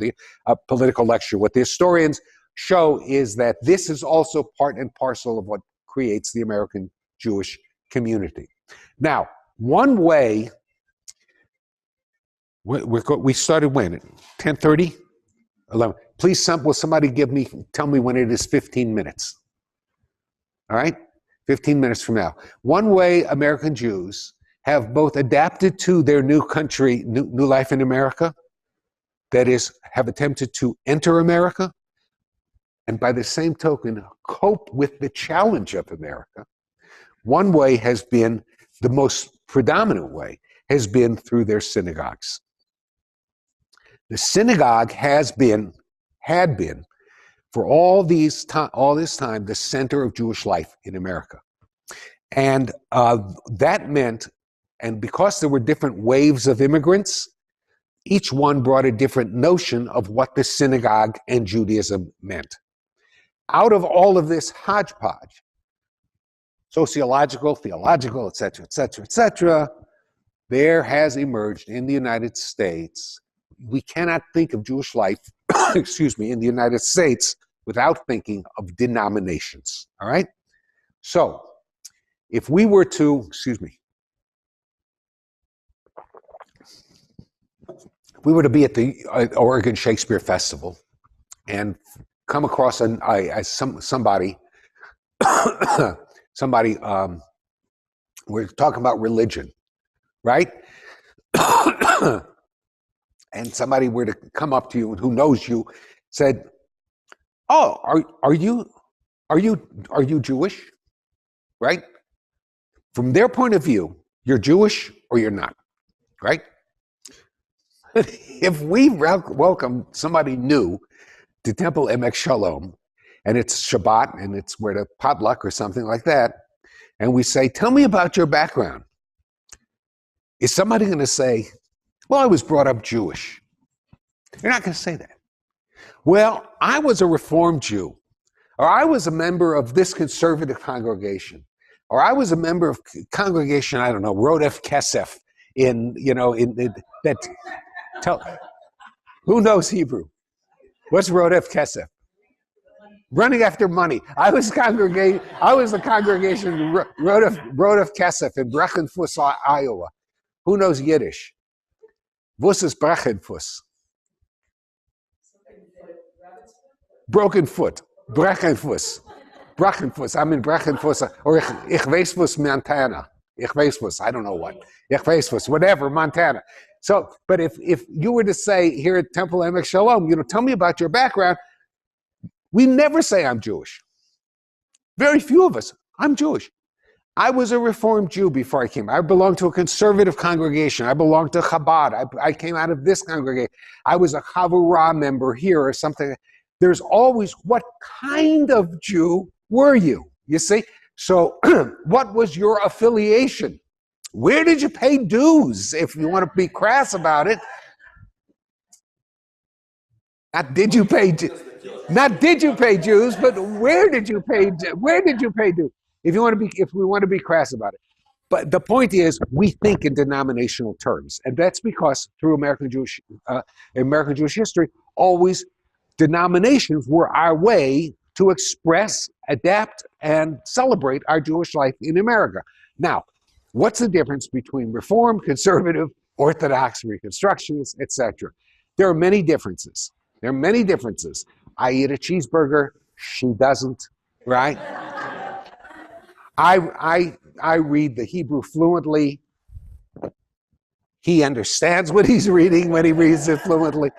A: a political lecture, what the historians show is that this is also part and parcel of what creates the American Jewish community. Now, one way, we started when? 10:30? 11. Please, will somebody tell me when it is 15 minutes? All right? 15 minutes from now. One way American Jews have both adapted to their new country, new life in America, that is, have attempted to enter America, and by the same token, cope with the challenge of America. One way has been, the most predominant way, has been through their synagogues. The synagogue had been, for all this time, the center of Jewish life in America. And that meant, and because there were different waves of immigrants, each one brought a different notion of what the synagogue and Judaism meant. Out of all of this hodgepodge, sociological, theological, etc., etc., etc., there has emerged in the United States, we cannot think of Jewish life, in the United States without thinking of denominations, all right? So, if we were to, if we were to be at the Oregon Shakespeare Festival and come across somebody, we're talking about religion, right? And somebody were to come up to you who knows you, said, "Oh, are you Jewish?" Right? From their point of view, you're Jewish or you're not, right? If we welcome somebody new to Temple Emek Shalom, and it's Shabbat, and we're at a potluck or something like that, and we say, "Tell me about your background," is somebody going to say, "Well, I was brought up Jewish"? They're not going to say that. "Well, I was a Reformed Jew," or "I was a member of this conservative congregation," or "I was a member of congregation, I don't know, Rodef Kesef who knows Hebrew? What's Rodef Kesef? Running after money. I was the congregation Rodef Kesef in Breckenfuss, Iowa. Who knows Yiddish? Wus is Breckenfuss? Broken foot. Breckenfuss. Breckenfuss. I'm in Breckenfuss. Or ich weiß was, Montana. Ich weiß was. I don't know what. Ich weiß was. Whatever, Montana. So, but if you were to say here at Temple Emek Shalom, tell me about your background, we never say I'm Jewish. Very few of us. I'm Jewish. I was a Reformed Jew before I came. I belonged to a conservative congregation. I belonged to Chabad. I came out of this congregation. I was a Chavurah member here or something. There's always, what kind of Jew were you? You see? So what was your affiliation? Where did you pay dues, if you want to be crass about it? Not did you pay dues, but where did you pay dues? If we want to be crass about it. But the point is, we think in denominational terms, and that's because through American Jewish history, always denominations were our way to express, adapt, and celebrate our Jewish life in America. Now, what's the difference between Reform, Conservative, Orthodox, Reconstructionist, etc.? There are many differences. I eat a cheeseburger, she doesn't, right? I read the Hebrew fluently, He understands what he's reading when he reads it fluently.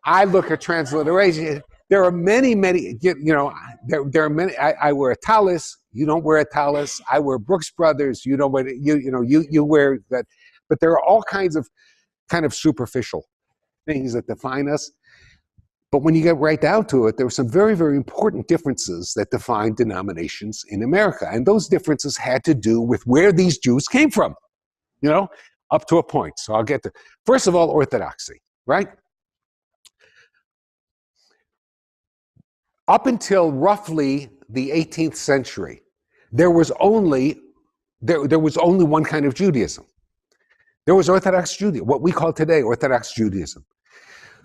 A: I look at transliteration. There are many, there are many. I wear a tallis. You don't wear a tallis. I wear Brooks Brothers. You don't wear, you wear that. But there are all kinds of kind of superficial things that define us. But when you get right down to it, there are some very, very important differences that define denominations in America. And those differences had to do with where these Jews came from, up to a point. So I'll get to, first of all, orthodoxy, right? Up until roughly the 18th century, there was only one kind of Judaism. There was Orthodox Judaism, what we call today Orthodox Judaism.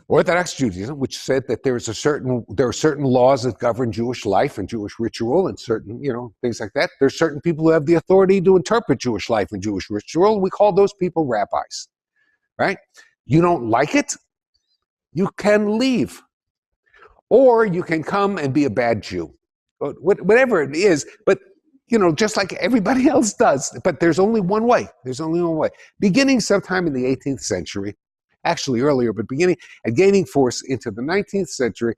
A: Orthodox Judaism, which said that there are certain laws that govern Jewish life and Jewish ritual and certain, things like that. There's certain people who have the authority to interpret Jewish life and Jewish ritual. We call those people rabbis, right? You don't like it, you can leave. Or you can come and be a bad Jew, whatever it is, but just like everybody else does. But there's only one way. There's only one way. Beginning sometime in the 18th century, actually earlier, but beginning and gaining force into the 19th century,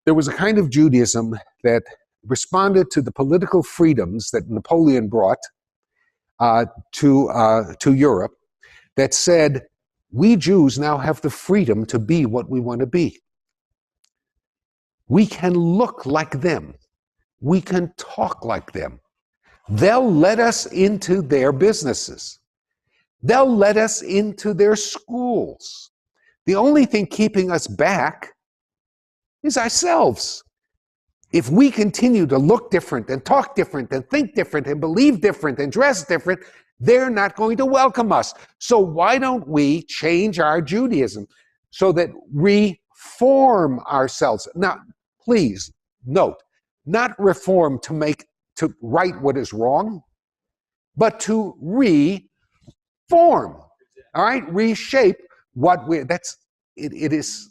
A: there was a kind of Judaism that responded to the political freedoms that Napoleon brought to Europe, that said, we Jews now have the freedom to be what we want to be. We can look like them. We can talk like them. They'll let us into their businesses. They'll let us into their schools. The only thing keeping us back is ourselves. If we continue to look different and talk different and think different and believe different and dress different, they're not going to welcome us. So why don't we change our Judaism so that we reform ourselves? Now, please note, not reform to right what is wrong, but to reform. All right, reshape what it is.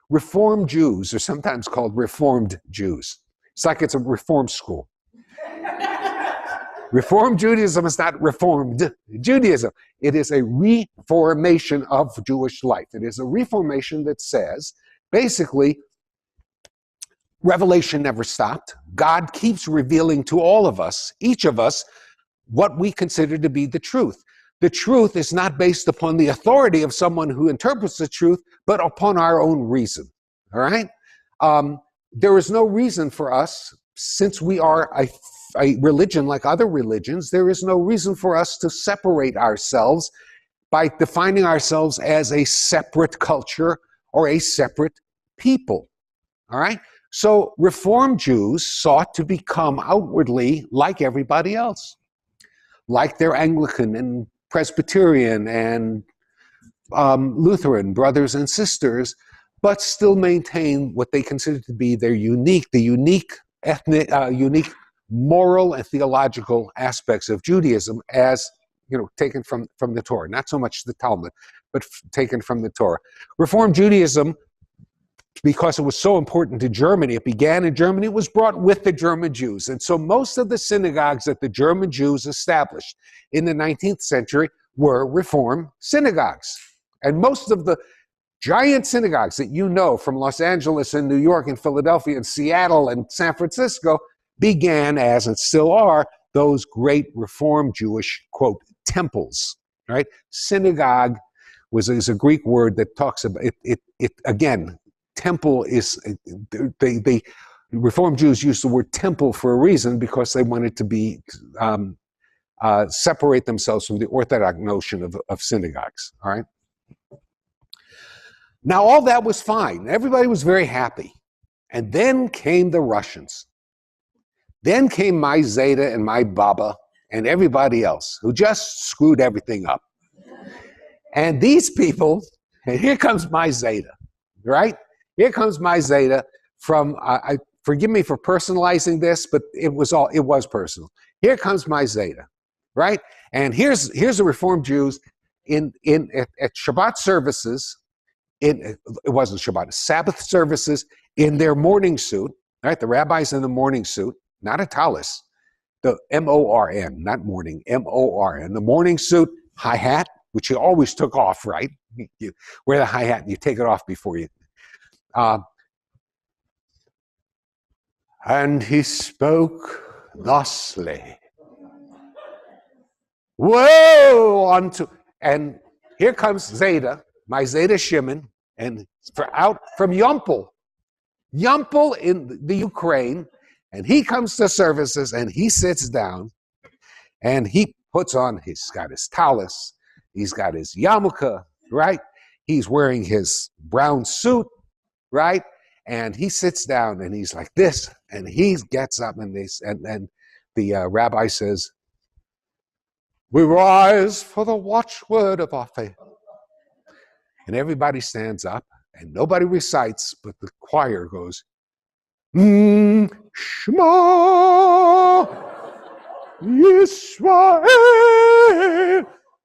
A: Reformed Jews are sometimes called Reformed Jews. It's like it's a reform school. Reformed Judaism is not Reformed Judaism. It is a reformation of Jewish life. It is a reformation that says, basically, revelation never stopped. God keeps revealing to all of us, each of us, what we consider to be the truth. The truth is not based upon the authority of someone who interprets the truth, but upon our own reason. All right? There is no reason for us, since we are a religion like other religions, there is no reason for us to separate ourselves by defining ourselves as a separate culture or a separate people. All right? So Reformed Jews sought to become outwardly like everybody else, like their Anglican and Presbyterian and Lutheran brothers and sisters, but still maintain what they consider to be their unique ethnic, unique moral and theological aspects of Judaism, as taken from the Torah. Not so much the Talmud, but taken from the Torah. Reformed Judaism, because it was so important to Germany, it began in Germany, it was brought with the German Jews. And so most of the synagogues that the German Jews established in the 19th century were Reform synagogues. And most of the giant synagogues that from Los Angeles and New York and Philadelphia and Seattle and San Francisco began as, and still are, those great Reform Jewish, quote, temples, right? Synagogue is a Greek word that talks about it again. Temple is, the Reformed Jews used the word temple for a reason, because they wanted to be, separate themselves from the Orthodox notion of synagogues, all right? Now, all that was fine. Everybody was very happy. And then came the Russians. Then came my Zeta and my Baba and everybody else who just screwed everything up. And these people, and here comes my Zeta, right? Here comes my Zeta from, forgive me for personalizing this, but it was personal. Here comes my Zeta, right? And here's the Reformed Jews at Shabbat services, it wasn't Shabbat, Sabbath services, in their morning suit, right? The rabbis in the morning suit, not a tallis, the M-O-R-N, not morning, M-O-R-N, the morning suit, hi-hat, which he always took off, right? You wear the hi-hat and you take it off before you. And he spoke thusly. Whoa! And here comes Zeta, my Zeta Shimon, and out from Yumpel in the Ukraine, and he comes to services and he sits down and he puts on, he's got his talus, he's got his yarmulke, right? He's wearing his brown suit, right? And he sits down and he's like this, and he gets up and the rabbi says, "We rise for the watchword of our faith." And everybody stands up and nobody recites, but the choir goes, Shema Yisrael.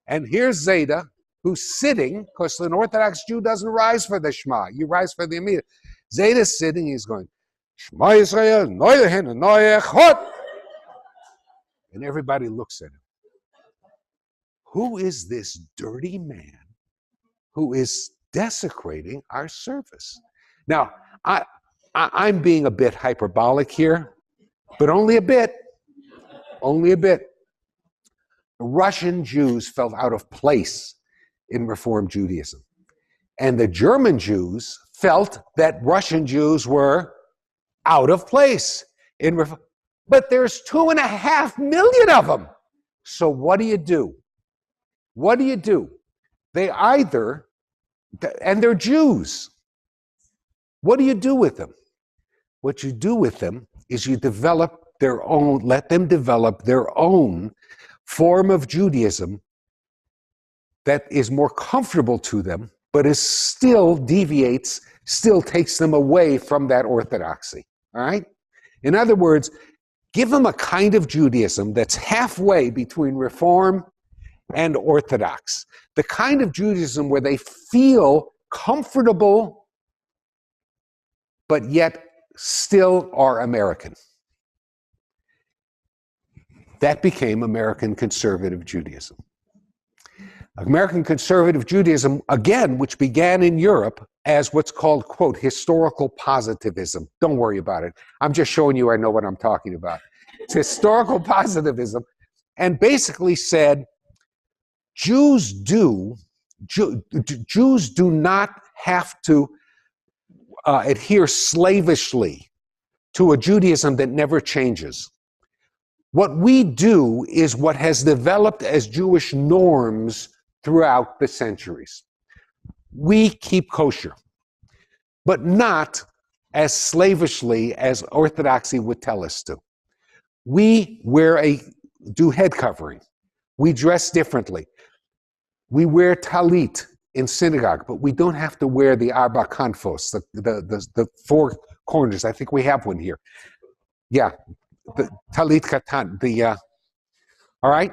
A: And here's Zeta, who's sitting, because an Orthodox Jew doesn't rise for the Shema. You rise for the Amida. Zeta's sitting, he's going, Shema Yisrael, Noyehen, Noyechot. And everybody looks at him. Who is this dirty man who is desecrating our service? Now, I'm being a bit hyperbolic here, but only a bit. Only a bit. Russian Jews felt out of place in Reform Judaism. And the German Jews felt that Russian Jews were out of place in Reform. But there's 2.5 million of them. So what do you do? What do you do? They either, and they're Jews. What do you do with them? What you do with them is you develop their own, let them develop their own form of Judaism that is more comfortable to them, but is still deviates, still takes them away from that orthodoxy, all right? In other words, give them a kind of Judaism that's halfway between Reform and Orthodox. The kind of Judaism where they feel comfortable, but yet still are American. That became American conservative Judaism. American conservative Judaism, again, which began in Europe as what's called, quote, historical positivism. Don't worry about it. I'm just showing you I know what I'm talking about. It's historical positivism, and basically said, Jews do not have to adhere slavishly to a Judaism that never changes. What we do is what has developed as Jewish norms throughout the centuries. We keep kosher, but not as slavishly as Orthodoxy would tell us to. We do head covering. We dress differently. We wear talit in synagogue, but we don't have to wear the arba kanfos, the four corners. I think we have one here. Yeah, the talit katan. All right,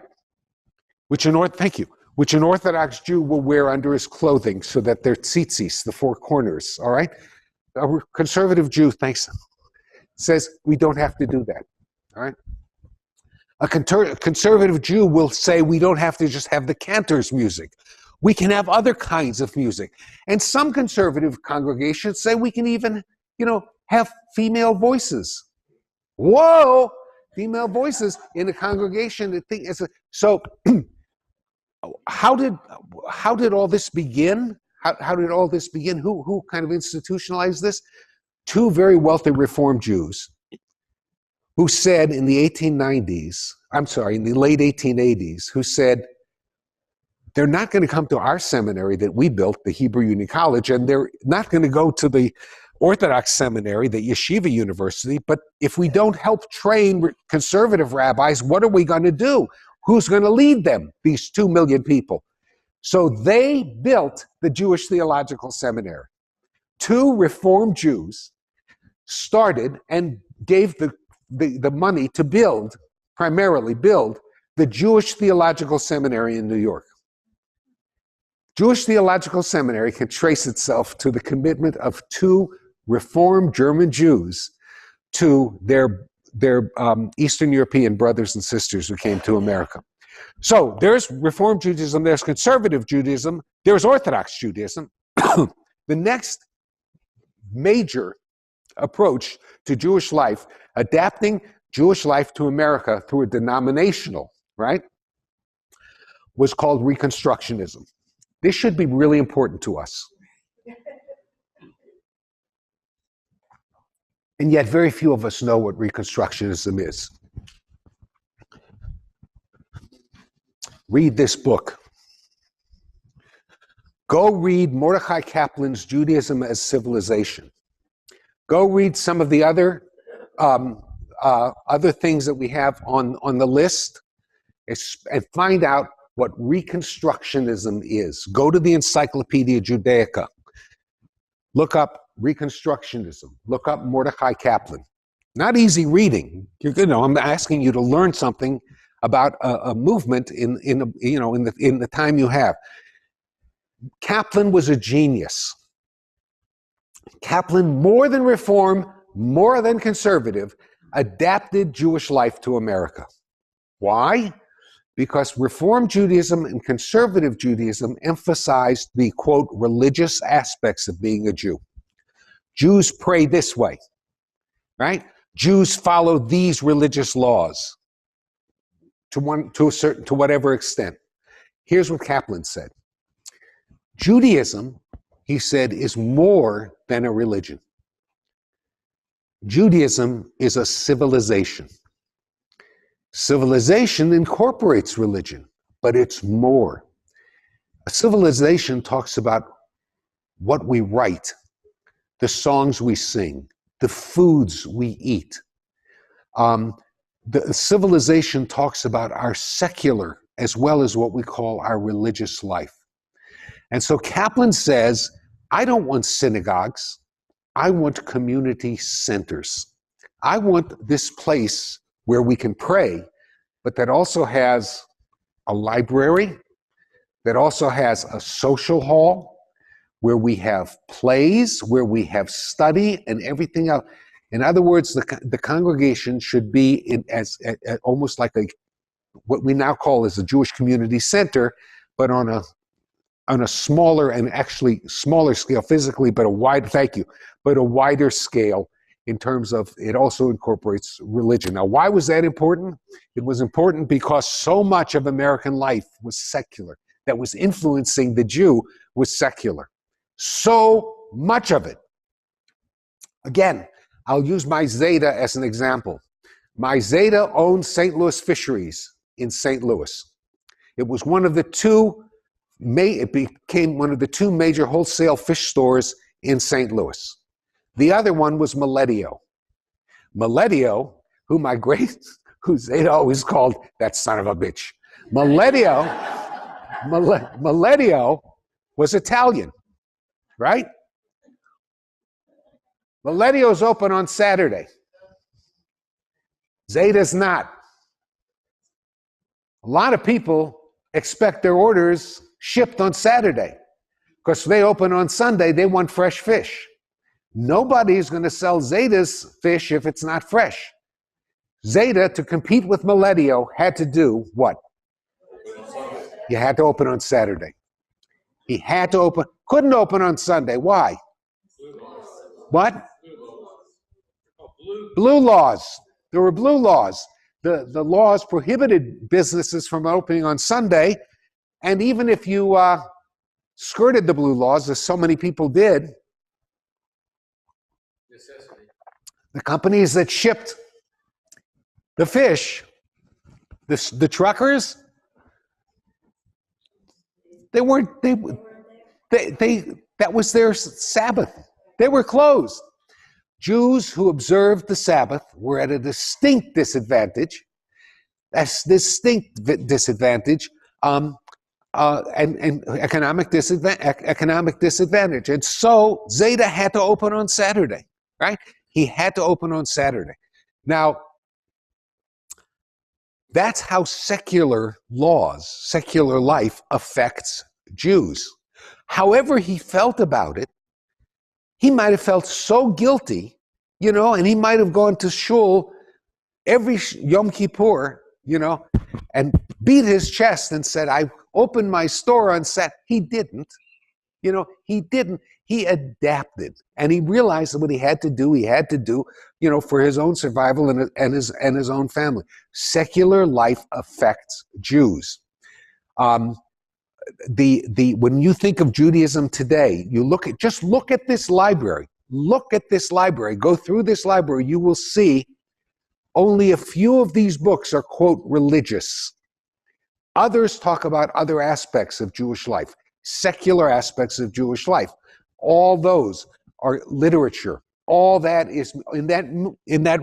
A: thank you. Which an Orthodox Jew will wear under his clothing, so that they're tzitzis, the four corners. All right, a conservative Jew, says we don't have to do that. All right. A conservative Jew will say we don't have to just have the cantor's music. We can have other kinds of music. And some conservative congregations say we can even, have female voices. Whoa! Female voices in a congregation. So how did all this begin? How did all this begin? Who kind of institutionalized this? Two very wealthy Reform Jews who said in the late 1880s, who said, they're not going to come to our seminary that we built, the Hebrew Union College, and they're not going to go to the Orthodox seminary, the Yeshiva University, but if we don't help train conservative rabbis, what are we going to do? Who's going to lead them, these 2 million people? So they built the Jewish Theological Seminary. Two Reformed Jews started and gave the money to primarily build the Jewish Theological Seminary in New York. Jewish Theological Seminary can trace itself to the commitment of two Reformed German Jews to their Eastern European brothers and sisters who came to America. So there's Reform Judaism, there's Conservative Judaism, there's Orthodox Judaism. The next major approach to Jewish life, adapting Jewish life to America through a denominational, right, was called Reconstructionism. This should be really important to us. And yet very few of us know what Reconstructionism is. Read this book. Go read Mordecai Kaplan's Judaism as Civilization. Go read some of the other things that we have on the list and find out what Reconstructionism is. Go to the Encyclopedia Judaica. Look up Reconstructionism. Look up Mordecai Kaplan. Not easy reading. I'm asking you to learn something about a movement in the time you have. Kaplan was a genius. Kaplan, more than Reform, more than conservative, adapted Jewish life to America. Why? Because Reform Judaism and Conservative Judaism emphasized the, quote, religious aspects of being a Jew. Jews pray this way, right? Jews follow these religious laws to whatever extent. Here's what Kaplan said. Judaism, he said, is more than a religion. Judaism is a civilization. Civilization incorporates religion, but it's more. A civilization talks about what we write, the songs we sing, the foods we eat. The civilization talks about our secular as well as what we call our religious life. And so Kaplan says, I don't want synagogues. I want community centers. I want this place where we can pray, but that also has a library, that also has a social hall, where we have plays, where we have study and everything else. In other words, the congregation should be as almost like what we now call as a Jewish community center, but on a smaller and actually smaller scale physically, but a wider scale in terms of it also incorporates religion. Now, why was that important? It was important because so much of American life was secular. That was influencing the Jew was secular. So much of it. Again, I'll use my Zeta as an example. My Zeta owned St. Louis Fisheries in St. Louis. It was it became one of the two major wholesale fish stores in St. Louis. The other one was Maledio. Maledio, who Zeta always called that son of a bitch. Maledio was Italian, right? Maledio's open on Saturday. Zeta's not. A lot of people expect their orders shipped on Saturday because they open on Sunday, they want fresh fish. Nobody's going to sell Zeta's fish if it's not fresh. Zeta, to compete with Maledio, had to do what? You had to open on Saturday. He had to open, couldn't open on Sunday. Why? What? Blue laws. There were blue laws. The laws prohibited businesses from opening on Sunday, and even if you skirted the blue laws, as so many people did, the companies that shipped the fish, the truckers, that was their Sabbath. They were closed. Jews who observed the Sabbath were at a distinct disadvantage. And economic disadvantage. And so Zeta had to open on Saturday, right? He had to open on Saturday. Now, that's how secular laws, secular life affects Jews. However he felt about it, he might have felt so guilty, and he might have gone to shul every Yom Kippur, and beat his chest and said, I opened my store on Saturday. He didn't. He didn't. He adapted, and he realized that what he had to do, for his own survival and his own family. Secular life affects Jews. When you think of Judaism today, just look at this library. Look at this library. Go through this library. You will see only a few of these books are, quote, religious. Others talk about other aspects of Jewish life, secular aspects of Jewish life. All those are literature. All that is in that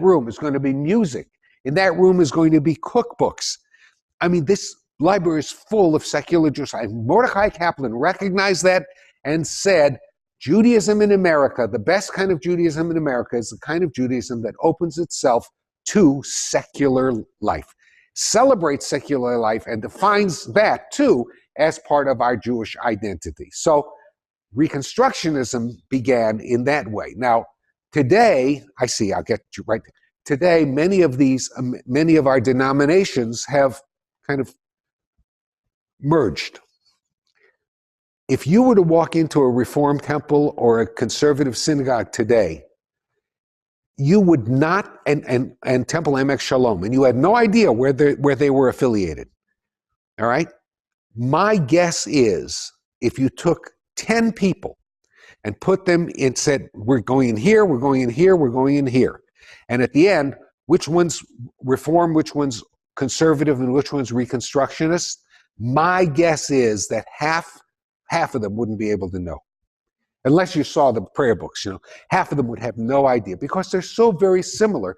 A: room is going to be music. In that room is going to be cookbooks. I mean, this library is full of secular Jewish life. Mordecai Kaplan recognized that and said, Judaism in America, the best kind of Judaism in America is the kind of Judaism that opens itself to secular life, celebrates secular life, and defines that too as part of our Jewish identity. So Reconstructionism began in that way. Now, today, I'll get you right. Today, many of our denominations have kind of merged. If you were to walk into a Reformed temple or a conservative synagogue today, you would not, and Temple Emek Shalom, and you had no idea where they were affiliated. All right? My guess is if you took 10 people and put them and said, we're going in here, we're going in here, we're going in here. And at the end, which one's Reform, which one's conservative, and which one's Reconstructionist, my guess is that half of them wouldn't be able to know. Unless you saw the prayer books, half of them would have no idea because they're so very similar.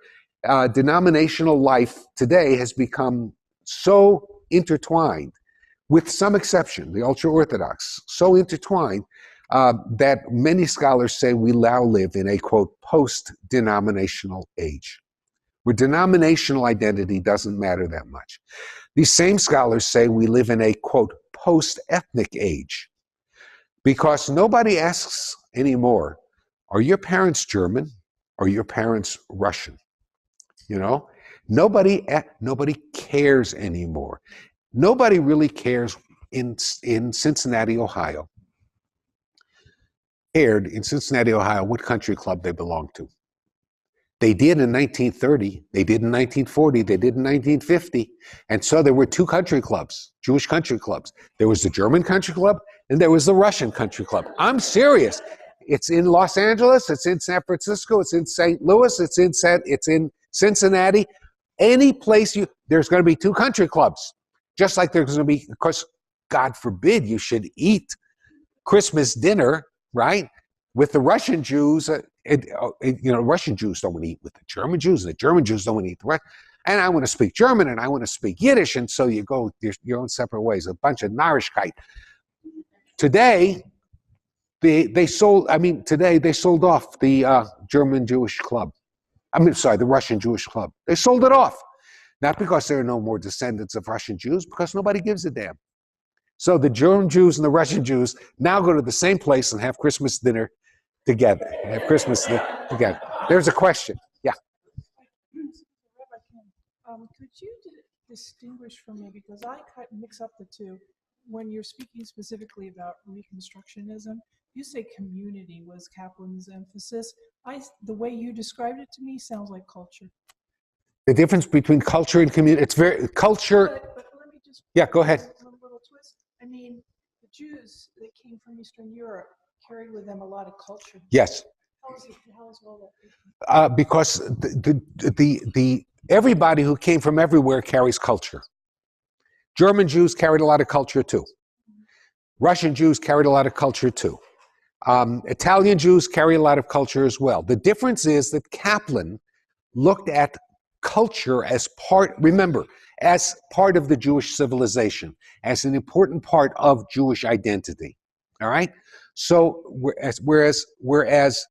A: Denominational life today has become so intertwined, with some exception, the ultra-Orthodox, so intertwined that many scholars say we now live in a, quote, post-denominational age, where denominational identity doesn't matter that much. These same scholars say we live in a, quote, post-ethnic age, because nobody asks anymore, are your parents German? Or are your parents Russian? Nobody cares anymore. Nobody really cares in Cincinnati, Ohio. Cared in Cincinnati, Ohio, what country club they belonged to. They did in 1930, they did in 1940, they did in 1950. And so there were two country clubs, Jewish country clubs. There was the German country club and there was the Russian country club. I'm serious. It's in Los Angeles, it's in San Francisco, it's in St. Louis, it's in Cincinnati. Any place there's going to be two country clubs. Just like there's going to be, of course, God forbid you should eat Christmas dinner, right, with the Russian Jews. Russian Jews don't want to eat with the German Jews, and the German Jews don't want to eat the Russian. And I want to speak German, and I want to speak Yiddish, and so you go your own separate ways. A bunch of Narishkeit. Today, they sold off the German Jewish club. The Russian Jewish club. They sold it off. Not because there are no more descendants of Russian Jews, because nobody gives a damn. So the German Jews and the Russian Jews now go to the same place and have Christmas dinner together. There's a question. Yeah.
C: Could you distinguish for me, because I mix up the two, when you're speaking specifically about Reconstructionism, you say community was Kaplan's emphasis. The way you described it to me sounds like culture.
A: The difference between culture and community, it's very, culture.
C: But let me just.
A: Yeah, go ahead.
C: A little twist. I mean, the Jews that came from Eastern Europe carried with them a lot of culture.
A: Yes.
C: How is all that?
A: Because the everybody who came from everywhere carries culture. German Jews carried a lot of culture too. Russian Jews carried a lot of culture too. Italian Jews carry a lot of culture as well. The difference is that Kaplan looked at culture as part of the Jewish civilization, as an important part of Jewish identity. All right? So whereas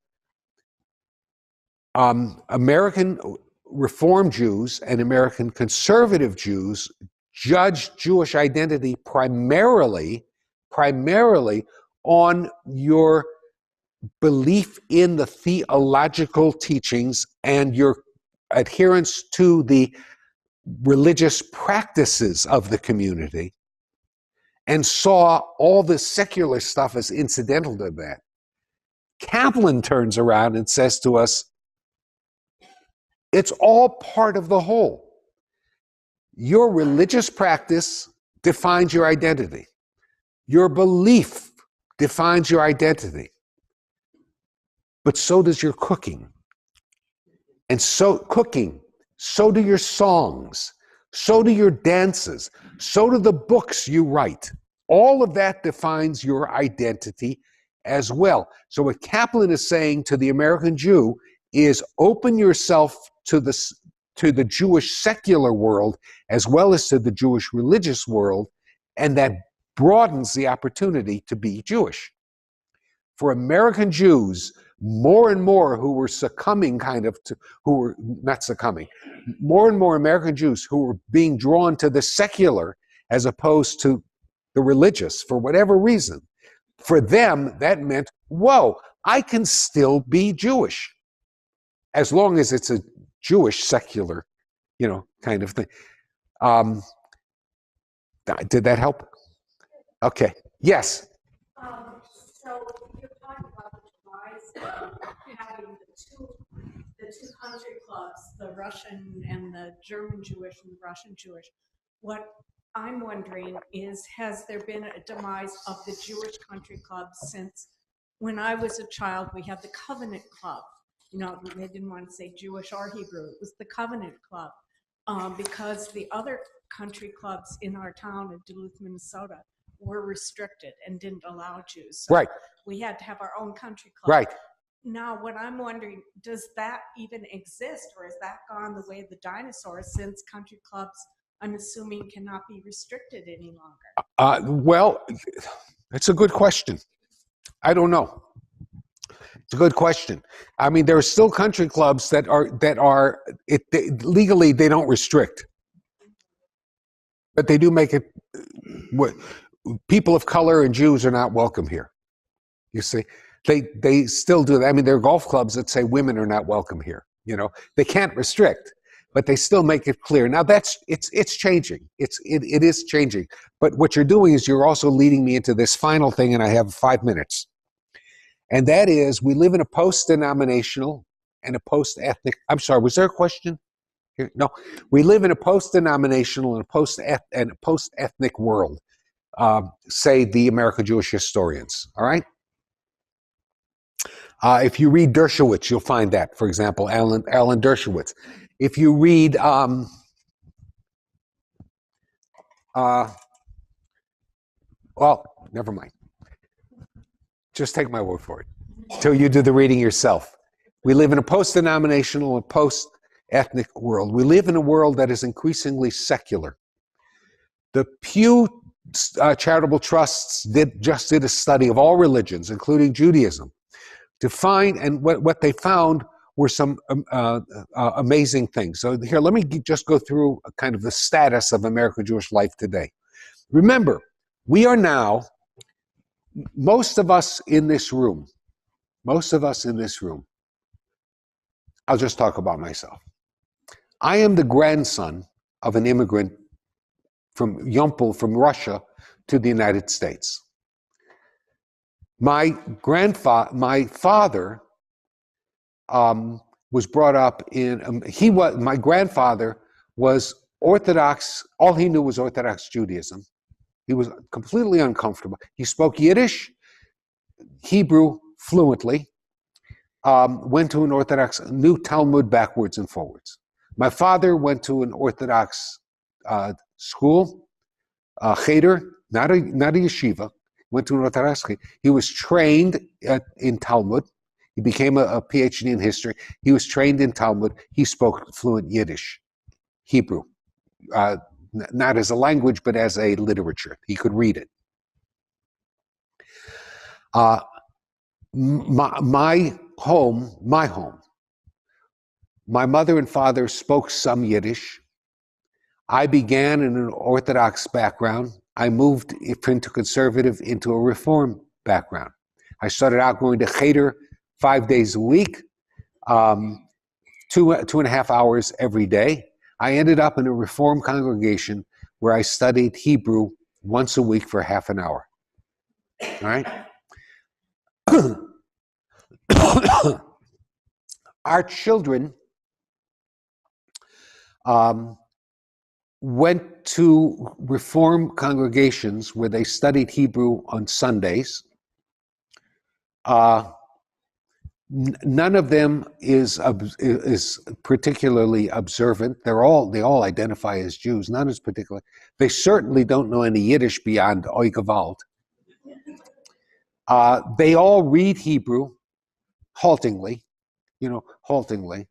A: American Reform Jews and American conservative Jews judge Jewish identity primarily on your belief in the theological teachings and your adherence to the religious practices of the community and saw all the secular stuff as incidental to that. Kaplan turns around and says to us, it's all part of the whole. Your religious practice defines your identity. Your belief defines your identity. But so does your cooking. And so do your songs, so do your dances, so do the books you write. All of that defines your identity as well. So what Kaplan is saying to the American Jew is open yourself to the Jewish secular world as well as to the Jewish religious world, and that broadens the opportunity to be Jewish. For American Jews, more and more who were succumbing more and more American Jews who were being drawn to the secular as opposed to the religious for whatever reason, for them that meant, whoa, I can still be Jewish as long as it's a Jewish secular, kind of thing. Did that help? Okay. Yes.
D: So you're talking about the demise of having the two country clubs, the Russian and the German Jewish and the Russian Jewish. What I'm wondering is, has there been a demise of the Jewish country club since when I was a child? We had the Covenant Club. They didn't want to say Jewish or Hebrew. It was the Covenant Club because the other country clubs in our town of Duluth, Minnesota, were restricted and didn't allow Jews. So
A: right.
D: We had to have our own country club.
A: Right.
D: Now, what I'm wondering, does that even exist, or has that gone the way of the dinosaurs since country clubs, I'm assuming, cannot be restricted any longer?
A: Well, it's a good question. I don't know. It's a good question. I mean, there are still country clubs that are legally they don't restrict, but they do make it. People of color and Jews are not welcome here. You see, they still do that. I mean, there are golf clubs that say women are not welcome here. They can't restrict, but they still make it clear. Now it's changing. It is changing. But what you're doing is you're also leading me into this final thing, and I have 5 minutes. And that is, we live in a post-denominational and a post-ethnic. I'm sorry, was there a question? No, we live in a post-denominational and a post-ethnic world. Say the American Jewish historians. All right. If you read Dershowitz, you'll find that. For example, Alan Dershowitz. If you read, well, never mind. Just take my word for it. Till you do the reading yourself. We live in a post-denominational and post-ethnic world. We live in a world that is increasingly secular. The Pew charitable trusts just did a study of all religions, including Judaism, to find, and what they found were some amazing things. So here, let me just go through kind of the status of American Jewish life today. Remember, we are now, most of us in this room, I'll just talk about myself. I am the grandson of an immigrant from Yompol, from Russia, to the United States. My father was brought up in, my grandfather was Orthodox, all he knew was Orthodox Judaism. He was completely uncomfortable. He spoke Yiddish, Hebrew fluently, went to an Orthodox, knew Talmud backwards and forwards. My father went to an Orthodox school, cheder, not a yeshiva, went to an Orthodox school. He was trained in Talmud. He became a PhD in history. He was trained in Talmud. He spoke fluent Yiddish, Hebrew, not as a language, but as a literature. He could read it. My home, my mother and father spoke some Yiddish. I began in an Orthodox background. I moved into conservative, into a Reform background. I started out going to cheder 5 days a week, 2.5 hours every day. I ended up in a Reform congregation where I studied Hebrew once a week for half an hour. All right? Our children went to Reform congregations where they studied Hebrew on Sundays. None of them is particularly observant. They all identify as Jews. None is particular. They certainly don't know any Yiddish beyond Oi Gewalt. They all read Hebrew haltingly, haltingly.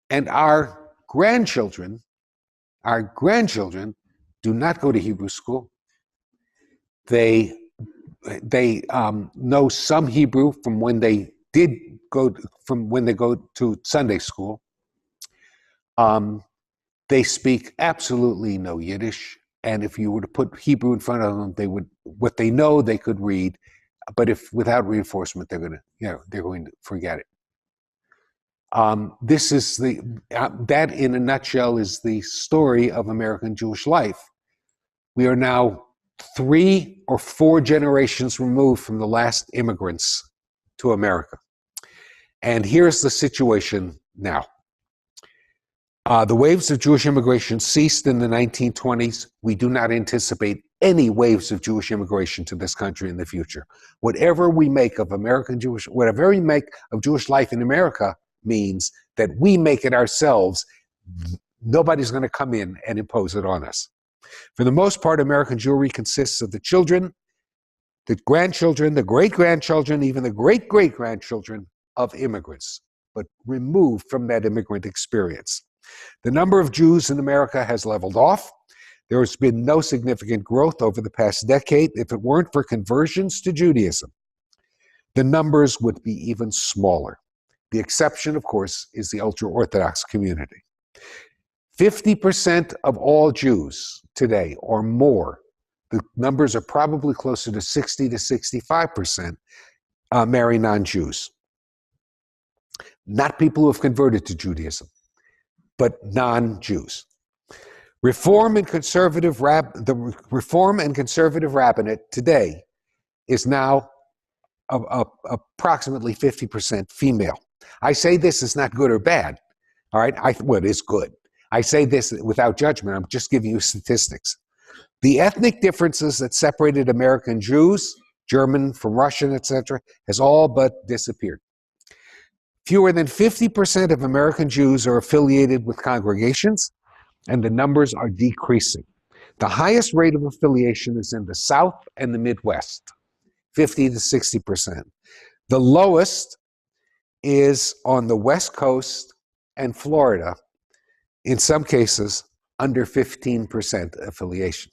A: And our grandchildren do not go to Hebrew school. They know some Hebrew from when they go to Sunday school. They speak absolutely no Yiddish, and if you were to put Hebrew in front of them, what they know they could read, but if without reinforcement, they're going to forget it. This is that in a nutshell is the story of American Jewish life. We are now 3 or 4 generations removed from the last immigrants to America. And here's the situation now. The waves of Jewish immigration ceased in the 1920s. We do not anticipate any waves of Jewish immigration to this country in the future. Whatever we make of whatever we make of Jewish life in America means that we make it ourselves. Nobody's going to come in and impose it on us. For the most part, American Jewry consists of the children, the grandchildren, the great-grandchildren, even the great-great-grandchildren of immigrants, but removed from that immigrant experience. The number of Jews in America has leveled off. There has been no significant growth over the past decade. If it weren't for conversions to Judaism, the numbers would be even smaller. The exception, of course, is the ultra-Orthodox community. 50% of all Jews today or more, the numbers are probably closer to 60 to 65%, marry non-Jews. Not people who have converted to Judaism, but non-Jews. The Reform and conservative rabbinate today is now approximately 50% female. I say this is not good or bad. All right, well, it is good. I say this without judgment. I'm just giving you statistics. The ethnic differences that separated American Jews, German from Russian, etc., has all but disappeared. Fewer than 50% of American Jews are affiliated with congregations, and the numbers are decreasing. The highest rate of affiliation is in the South and the Midwest, 50 to 60%. The lowest is on the West Coast and Florida, in some cases under 15% affiliation.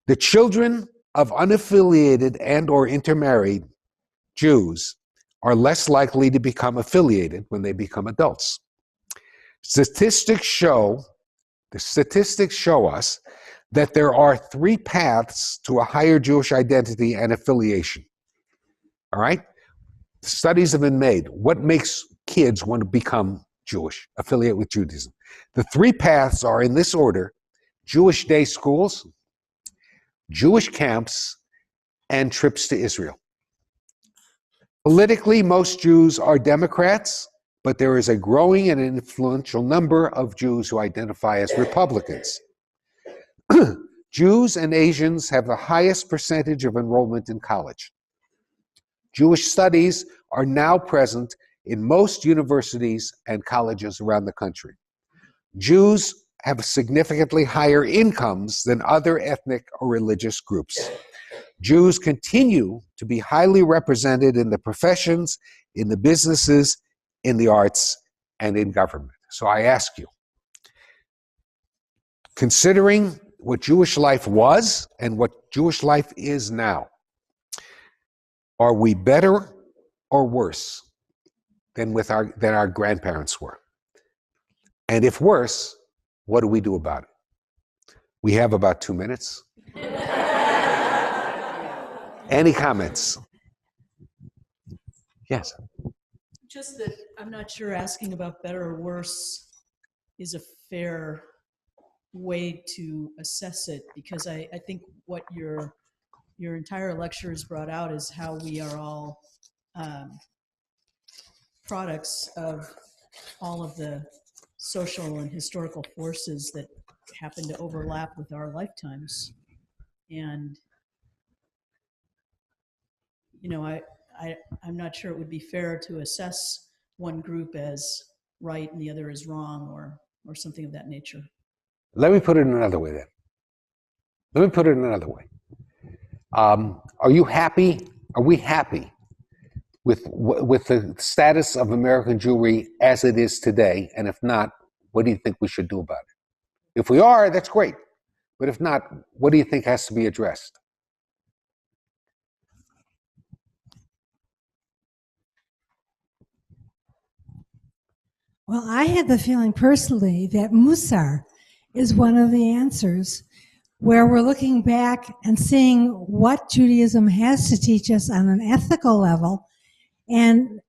A: The children of unaffiliated and or intermarried Jews are less likely to become affiliated when they become adults. The statistics show us that there are 3 paths to a higher Jewish identity and affiliation. All right? Studies have been made. What makes kids want to become Jewish, affiliate with Judaism? The 3 paths are in this order: Jewish day schools, Jewish camps, and trips to Israel. Politically, most Jews are Democrats, but there is a growing and influential number of Jews who identify as Republicans. Jews and Asians have the highest percentage of enrollment in college. Jewish studies are now present in most universities and colleges around the country. Jews have significantly higher incomes than other ethnic or religious groups. Jews continue to be highly represented in the professions, in the businesses, in the arts, and in government. So I ask you, considering what Jewish life was and what Jewish life is now, are we better or worse than our grandparents were? And if worse, what do we do about it? We have about 2 minutes. Any comments? Yes.
E: Just that I'm not sure asking about better or worse is a fair way to assess it, because I think what your entire lecture has brought out is how we are all products of all of the social and historical forces that happen to overlap with our lifetimes. And, you know, I'm not sure it would be fair to assess one group as right and the other as wrong, or something of that nature.
A: Let me put it another way then. Let me put it another way. Are you happy? Are we happy with the status of American Jewry as it is today? And if not, what do you think we should do about it? If we are, that's great. But if not, what do you think has to be addressed?
F: Well, I had the feeling personally that Musar is one of the answers, where we're looking back and seeing what Judaism has to teach us on an ethical level. And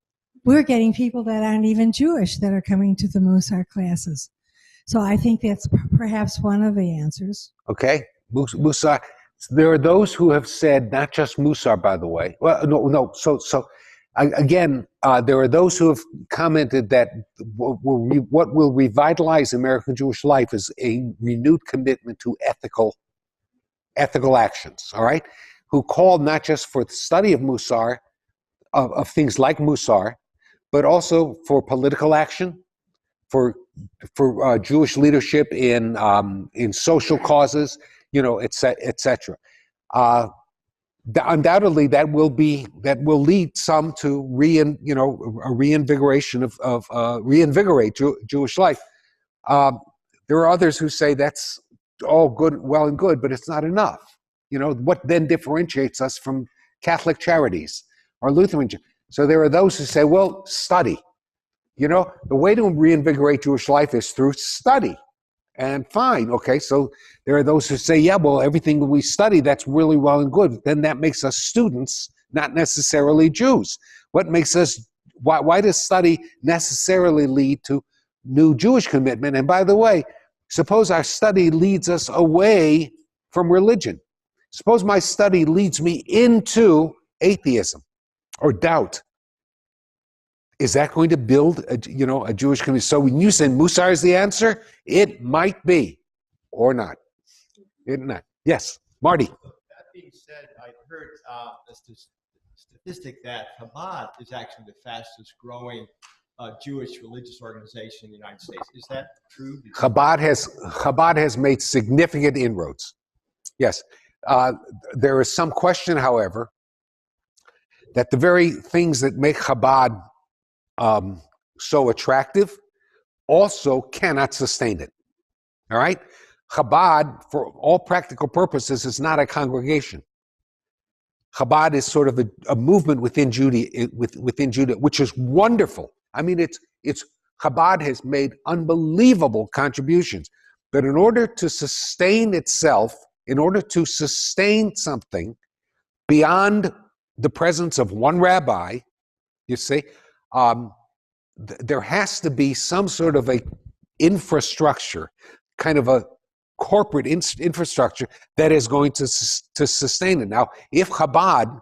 F: we're getting people that aren't even Jewish that are coming to the Musar classes. So I think that's perhaps one of the answers.
A: Okay, Musar. There are those who have said, not just Musar, by the way. Well, no. So again, there are those who have commented that what will revitalize American Jewish life is a renewed commitment to ethical actions. All right, who called not just for the study of Musar, of things like Musar, but also for political action, for Jewish leadership in social causes, etc. Undoubtedly, that will lead some to a reinvigoration of reinvigorate Jewish life. There are others who say that's all good, well and good, but it's not enough. What then differentiates us from Catholic charities or Lutheran? So there are those who say, well, study. The way to reinvigorate Jewish life is through study. And fine, okay, so there are those who say, yeah, well, everything we study, that's really well and good. Then that makes us students, not necessarily Jews. Why does study necessarily lead to new Jewish commitment? And by the way, suppose our study leads us away from religion. Suppose my study leads me into atheism or doubt. Is that going to build a Jewish community? So when you say Musar is the answer, it might be, or not. It not. Yes, Marty.
G: That being said, I heard a statistic that Chabad is actually the fastest growing Jewish religious organization in the United States. Is that true?
A: Chabad has made significant inroads. Yes. There is some question, however, that the very things that make Chabad so attractive also cannot sustain it. All right? Chabad, for all practical purposes, is not a congregation. Chabad is sort of a movement within Judaism, which is wonderful. I mean, it's Chabad has made unbelievable contributions. But in order to sustain itself, in order to sustain something beyond the presence of one rabbi, you see, there has to be some sort of a infrastructure, kind of a corporate infrastructure that is going to sustain it. Now, if Chabad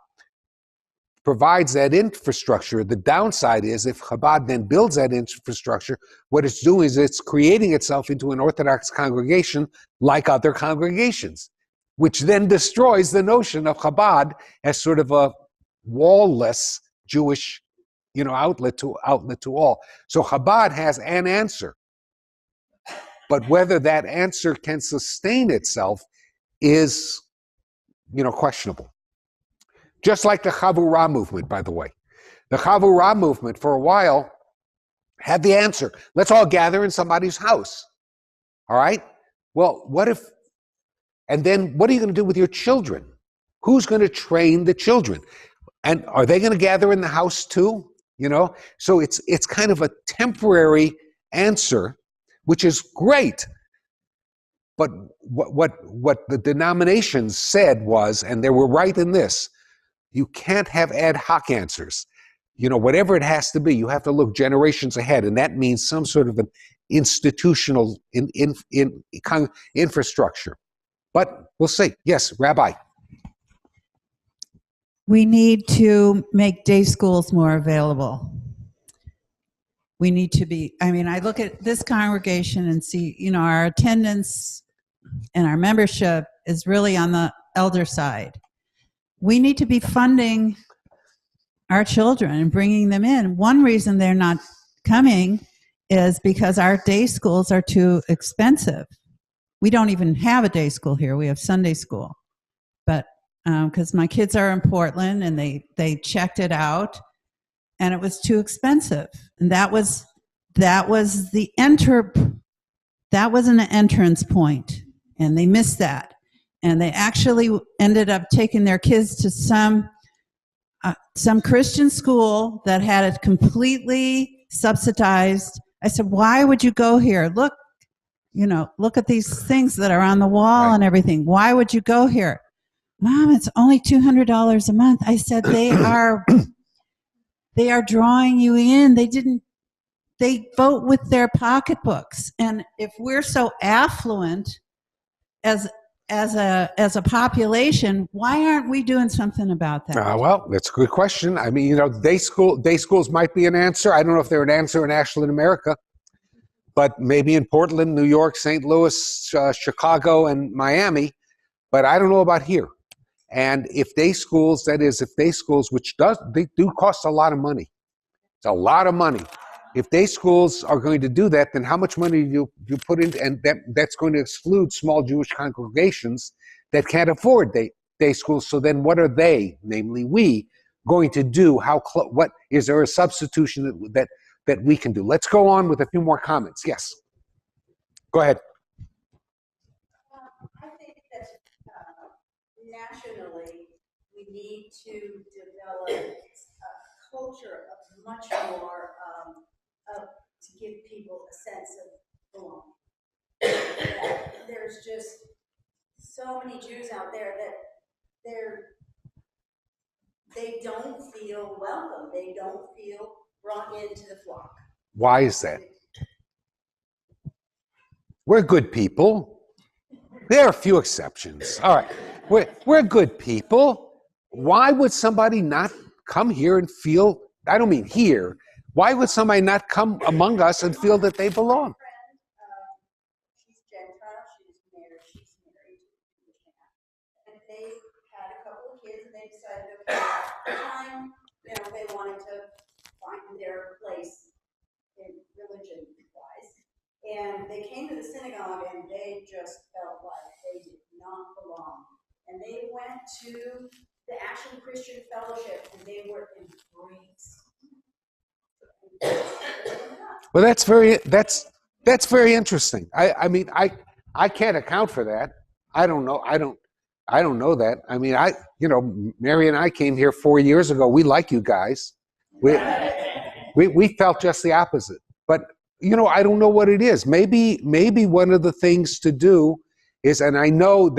A: provides that infrastructure, the downside is if Chabad then builds that infrastructure, what it's doing is it's creating itself into an Orthodox congregation like other congregations, which then destroys the notion of Chabad as sort of a wall-less Jewish outlet to all. So Chabad has an answer, but whether that answer can sustain itself is, questionable. Just like the Chavurah movement, by the way. The Chavurah movement, for a while, had the answer. Let's all gather in somebody's house. All right? Well, and then what are you going to do with your children? Who's going to train the children? And are they going to gather in the house too? So it's kind of a temporary answer, which is great. But what the denominations said was, and they were right in this, you can't have ad hoc answers. Whatever it has to be, you have to look generations ahead, and that means some sort of an institutional infrastructure. But we'll see. Yes, Rabbi.
H: We need to make day schools more available. We need to be, I mean, I look at this congregation and see, you know, our attendance and our membership is really on the elder side. We need to be funding our children and bringing them in. One reason they're not coming is because our day schools are too expensive. We don't even have a day school here. We have Sunday school. But because my kids are in Portland and they checked it out and it was too expensive. And that was an entrance point, and they missed that. And they actually ended up taking their kids to some Christian school that had it completely subsidized. I said, why would you go here? Look at these things that are on the wall
A: Right.
H: and everything. Why would you go here? Mom, it's only $200 a month. I said, they are drawing you in. They vote with their pocketbooks. And if we're so affluent as a population, why aren't we doing something about that?
A: Well, that's a good question. I mean, day schools might be an answer. I don't know if they're an answer in Ashland, America, but maybe in Portland, New York, St. Louis, Chicago, and Miami. But I don't know about here. And if day schools, which they do cost a lot of money. It's a lot of money. If day schools are going to do that, then how much money do you put in? And that's going to exclude small Jewish congregations that can't afford day schools. So then what are they, namely we, going to do? What is there a substitution that we can do? Let's go on with a few more comments. Yes. Go ahead.
I: I think that nationally, we need to develop a culture of much more to give people a sense of belonging. There's just so many Jews out there that they don't feel welcome. They don't feel brought into the flock.
A: Why is that? We're good people. There are a few exceptions. All right. We're good people. Why would somebody not come here and feel, I don't mean here, why would somebody not come among us and feel that they belong?
I: She's Gentile, she's married to a Jewish man. And they had a couple of kids and they decided, okay, at the time, they wanted to find their place in religion-wise. And they came to the synagogue and they just felt like they did not belong. And they went to the Action Christian Fellowship and they were embraced.
A: Well, that's very interesting. I mean, I can't account for that. I don't know that. I mean, Mary and I came here 4 years ago. We like you guys. We felt just the opposite. But I don't know what it is. Maybe one of the things to do is, and I know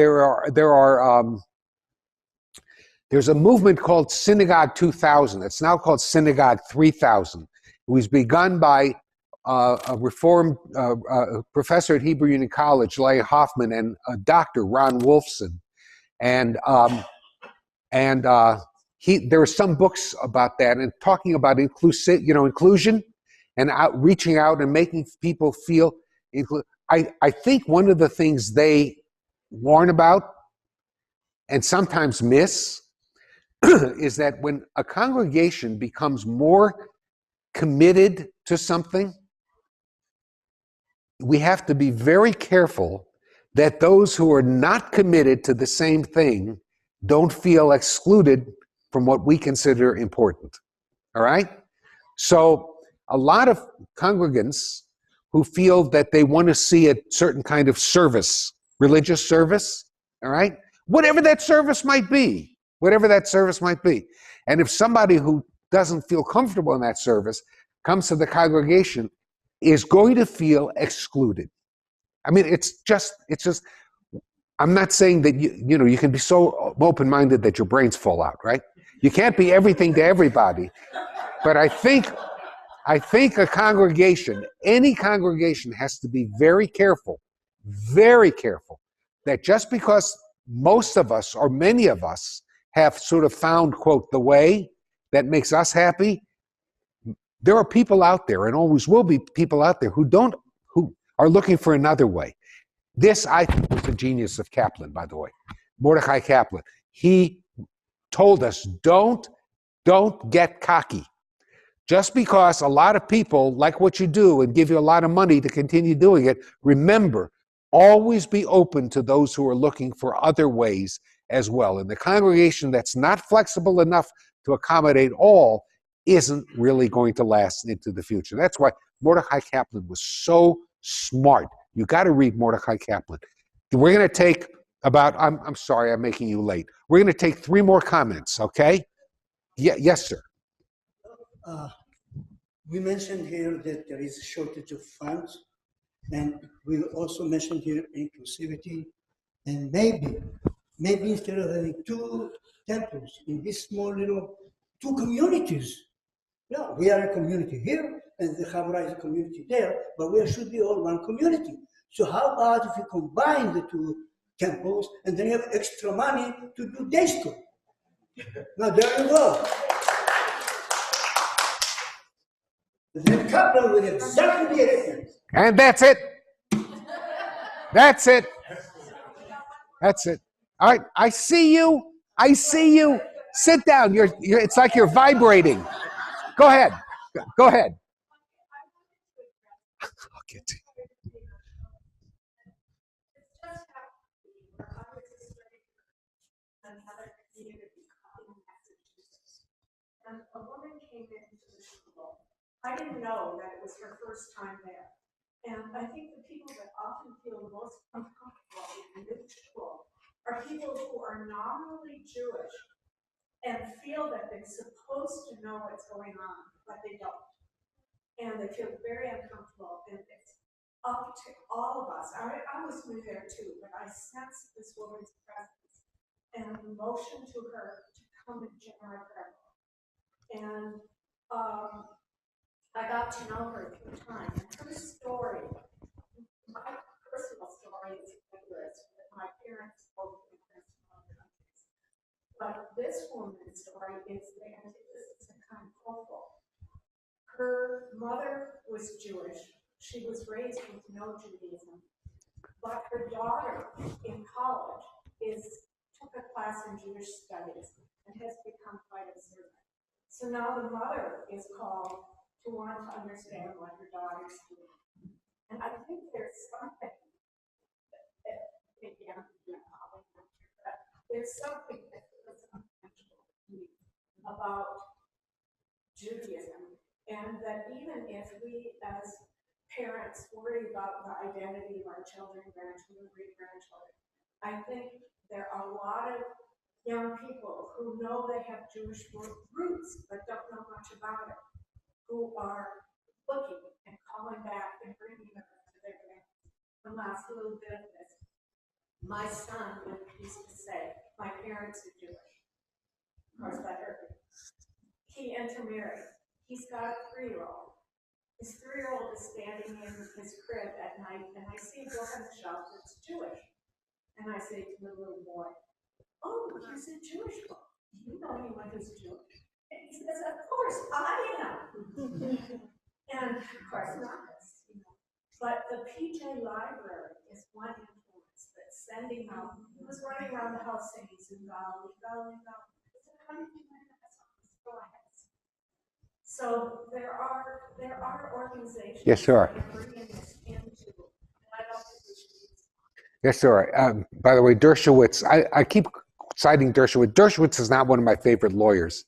A: there's a movement called Synagogue 2000. It's now called Synagogue 3000. It was begun by a Reformed professor at Hebrew Union College, Leah Hoffman, and Dr. Ron Wolfson. And there were some books about that and talking about inclusion and reaching out and making people feel included. I think one of the things they warn about and sometimes miss is that when a congregation becomes more committed to something, we have to be very careful that those who are not committed to the same thing don't feel excluded from what we consider important. All right? So a lot of congregants who feel that they want to see a certain kind of service, religious service, all right? Whatever that service might be. And if somebody who doesn't feel comfortable in that service comes to the congregation, is going to feel excluded. I mean, it's just, I'm not saying that you can be so open-minded that your brains fall out, right? You can't be everything to everybody. But I think I think a congregation, any congregation, has to be very careful that just because most of us or many of us have sort of found, quote, the way that makes us happy, there are people out there, and always will be people out there, who are looking for another way. This, I think, was the genius of Kaplan, by the way. Mordecai Kaplan. He told us, don't get cocky. Just because a lot of people like what you do and give you a lot of money to continue doing it, remember, always be open to those who are looking for other ways as well. And the congregation that's not flexible enough to accommodate all isn't really going to last into the future. That's why Mordecai Kaplan was so smart. You got to read Mordecai Kaplan. We're going to take about, I'm sorry, I'm making you late. We're going to take 3 more comments, okay? Yes, sir.
J: We mentioned here that there is a shortage of funds, and we also mentioned here inclusivity, and maybe instead of having 2 temples in this small little 2 communities, yeah, we are a community here, and the Chabra is a community there, but we should be all one community. So how about if you combine the 2 temples, and then you have extra money to do day school? Now there you go. The couple will exactly be different.
A: And that's it. That's it. That's it. All right, I see you. Sit down. It's like you're vibrating. Go ahead. Go ahead. I'll get to you.
D: And a woman came into the school. I didn't know that it was her first time there. And I think the people that often feel most uncomfortable in the school are people who are nominally Jewish and feel that they're supposed to know what's going on, but they don't. And they feel very uncomfortable. And it's up to all of us. I was new there too, but I sensed this woman's presence and motioned to her to come and join our prayer. And I got to know her through time. And her story, my personal story is rigorous, but my parents both immigrants from other countries. But this woman's story is the antithesis and kind of hopeful. Her mother was Jewish. She was raised with no Judaism. But her daughter in college took a class in Jewish studies and has become quite observant. So now the mother is called to want to understand what her daughter's doing. And I think there's something that feels uncomfortable to me about Judaism, and that even if we as parents worry about the identity of our children, grandchildren, great-grandchildren, I think there are a lot of young people who know they have Jewish roots but don't know much about it, who are looking and calling back and bringing them to their families. One last little bit of this. My son used to say, my parents are Jewish. Of course, that hurt me. He intermarried. He's got a 3-year-old. His 3-year-old is standing in his crib at night, and I see a book on the shelf that's Jewish. And I say to the little boy, oh, here's a Jewish book. You know anyone who's Jewish? And he says, of course, I am. And of course not this, But the PJ library is one influence that's sending out. He was running around the house saying, Zungali, Gali, Gali. How do you do that? Go ahead. So there are organizations
A: Yes, sir.
D: that are bringing this into, and I don't think we should.
A: Yes, sir. By the way, Dershowitz, I keep citing Dershowitz. Dershowitz is not one of my favorite lawyers,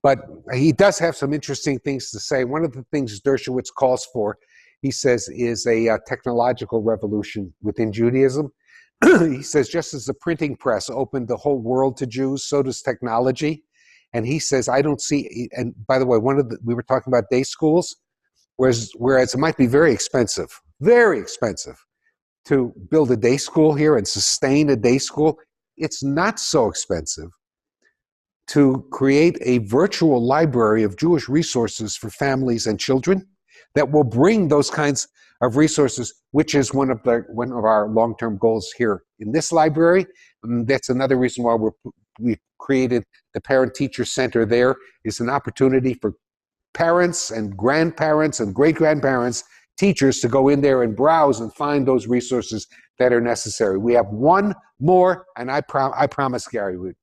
A: but he does have some interesting things to say. One of the things Dershowitz calls for, he says, is a technological revolution within Judaism. He says, just as the printing press opened the whole world to Jews, so does technology. And he says, I don't see, and by the way, we were talking about day schools, whereas it might be very expensive to build a day school here and sustain a day school. It's not so expensive to create a virtual library of Jewish resources for families and children that will bring those kinds of resources, which is one of our long-term goals here in this library. And that's another reason why we created the Parent-Teacher Center. There is an opportunity for parents and grandparents and great-grandparents, teachers, to go in there and browse and find those resources that are necessary. We have one more, and I promise, Gary,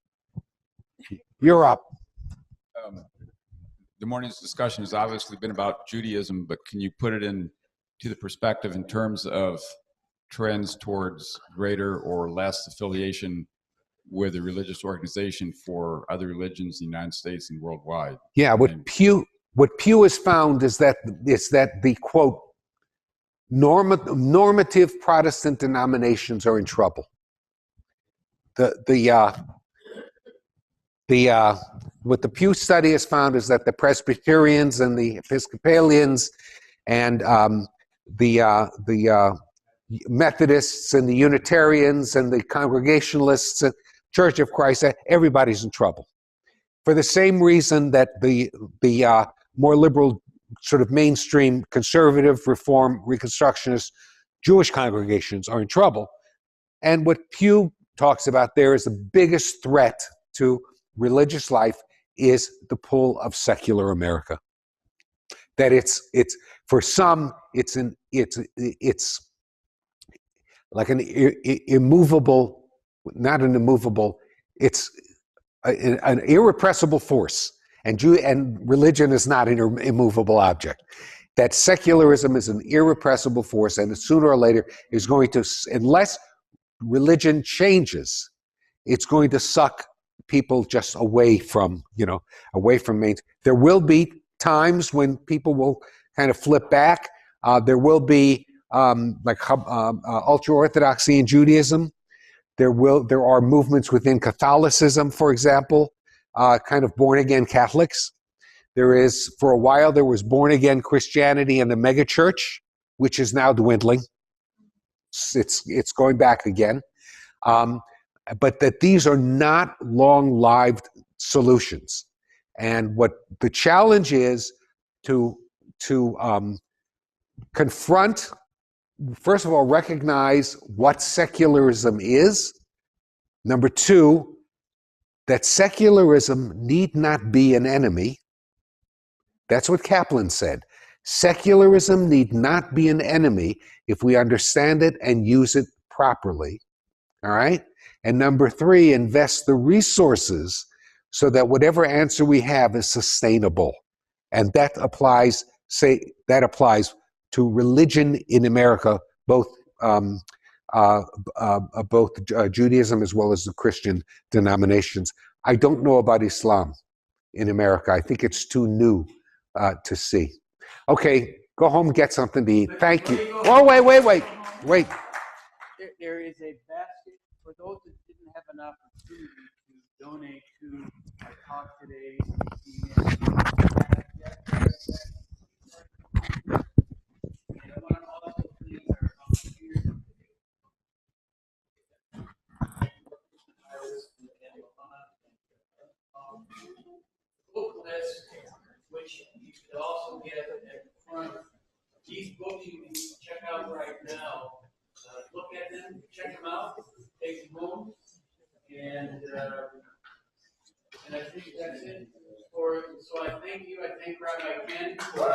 A: you're up.
K: The morning's discussion has obviously been about Judaism, but can you put it into the perspective in terms of trends towards greater or less affiliation with a religious organization for other religions in the United States and worldwide?
A: Yeah, what Pew has found is that the quote normative Protestant denominations are in trouble. What the Pew study has found is that the Presbyterians and the Episcopalians and the Methodists and the Unitarians and the Congregationalists and Church of Christ, everybody's in trouble. For the same reason that the more liberal, sort of mainstream, conservative, reform, reconstructionist Jewish congregations are in trouble. And what Pew talks about there is the biggest threat to religious life is the pull of secular America. That it's for some it's like an immovable, not an immovable, it's an irrepressible force, and religion is not an immovable object. That secularism is an irrepressible force, and sooner or later is going to, unless religion changes, it's going to suck people just away from main. There will be times when people will kind of flip back. There will be ultra-Orthodoxy in Judaism. There are movements within Catholicism, for example, kind of born-again Catholics. For a while, there was born-again Christianity in the megachurch, which is now dwindling. It's going back again. But that these are not long-lived solutions. And what the challenge is to confront, first of all, recognize what secularism is. Number two, that secularism need not be an enemy. That's what Kaplan said. Secularism need not be an enemy if we understand it and use it properly. All right? And number three, invest the resources so that whatever answer we have is sustainable. And that applies to religion in America, both Judaism as well as the Christian denominations. I don't know about Islam in America. I think it's too new to see. Okay, go home, get something to eat. Thank you. Oh, wait.
L: There is a basket for those that didn't have an opportunity to donate to our talk today. And I want to also please our volunteers book list, which you could also get at the front. These books you can check out right now. Look at them, check them out, take them home, and I think that's it. So I thank you. I thank Rabbi Ken for.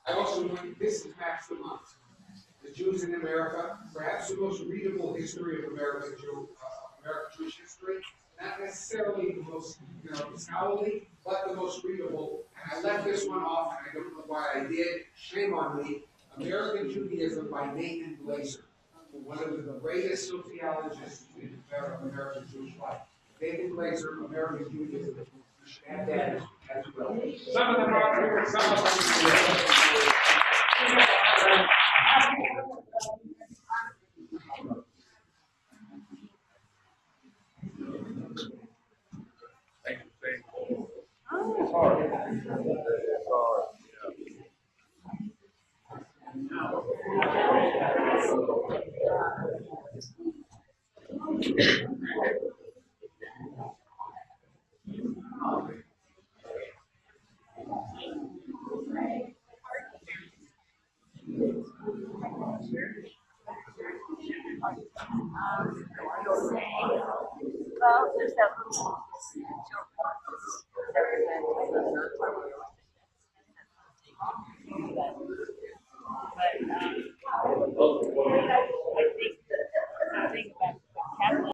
A: I also think this is Max the Month. The Jews in America, perhaps the most readable history of American Jewish history. Not necessarily the most scholarly, but the most readable. And I left this one off, and I don't know why I did. Shame on me. American Judaism by Nathan Glaser, one of the greatest sociologists in American Jewish life. Nathan Glaser, American Judaism. You should add that as well. Some of them are here, some of them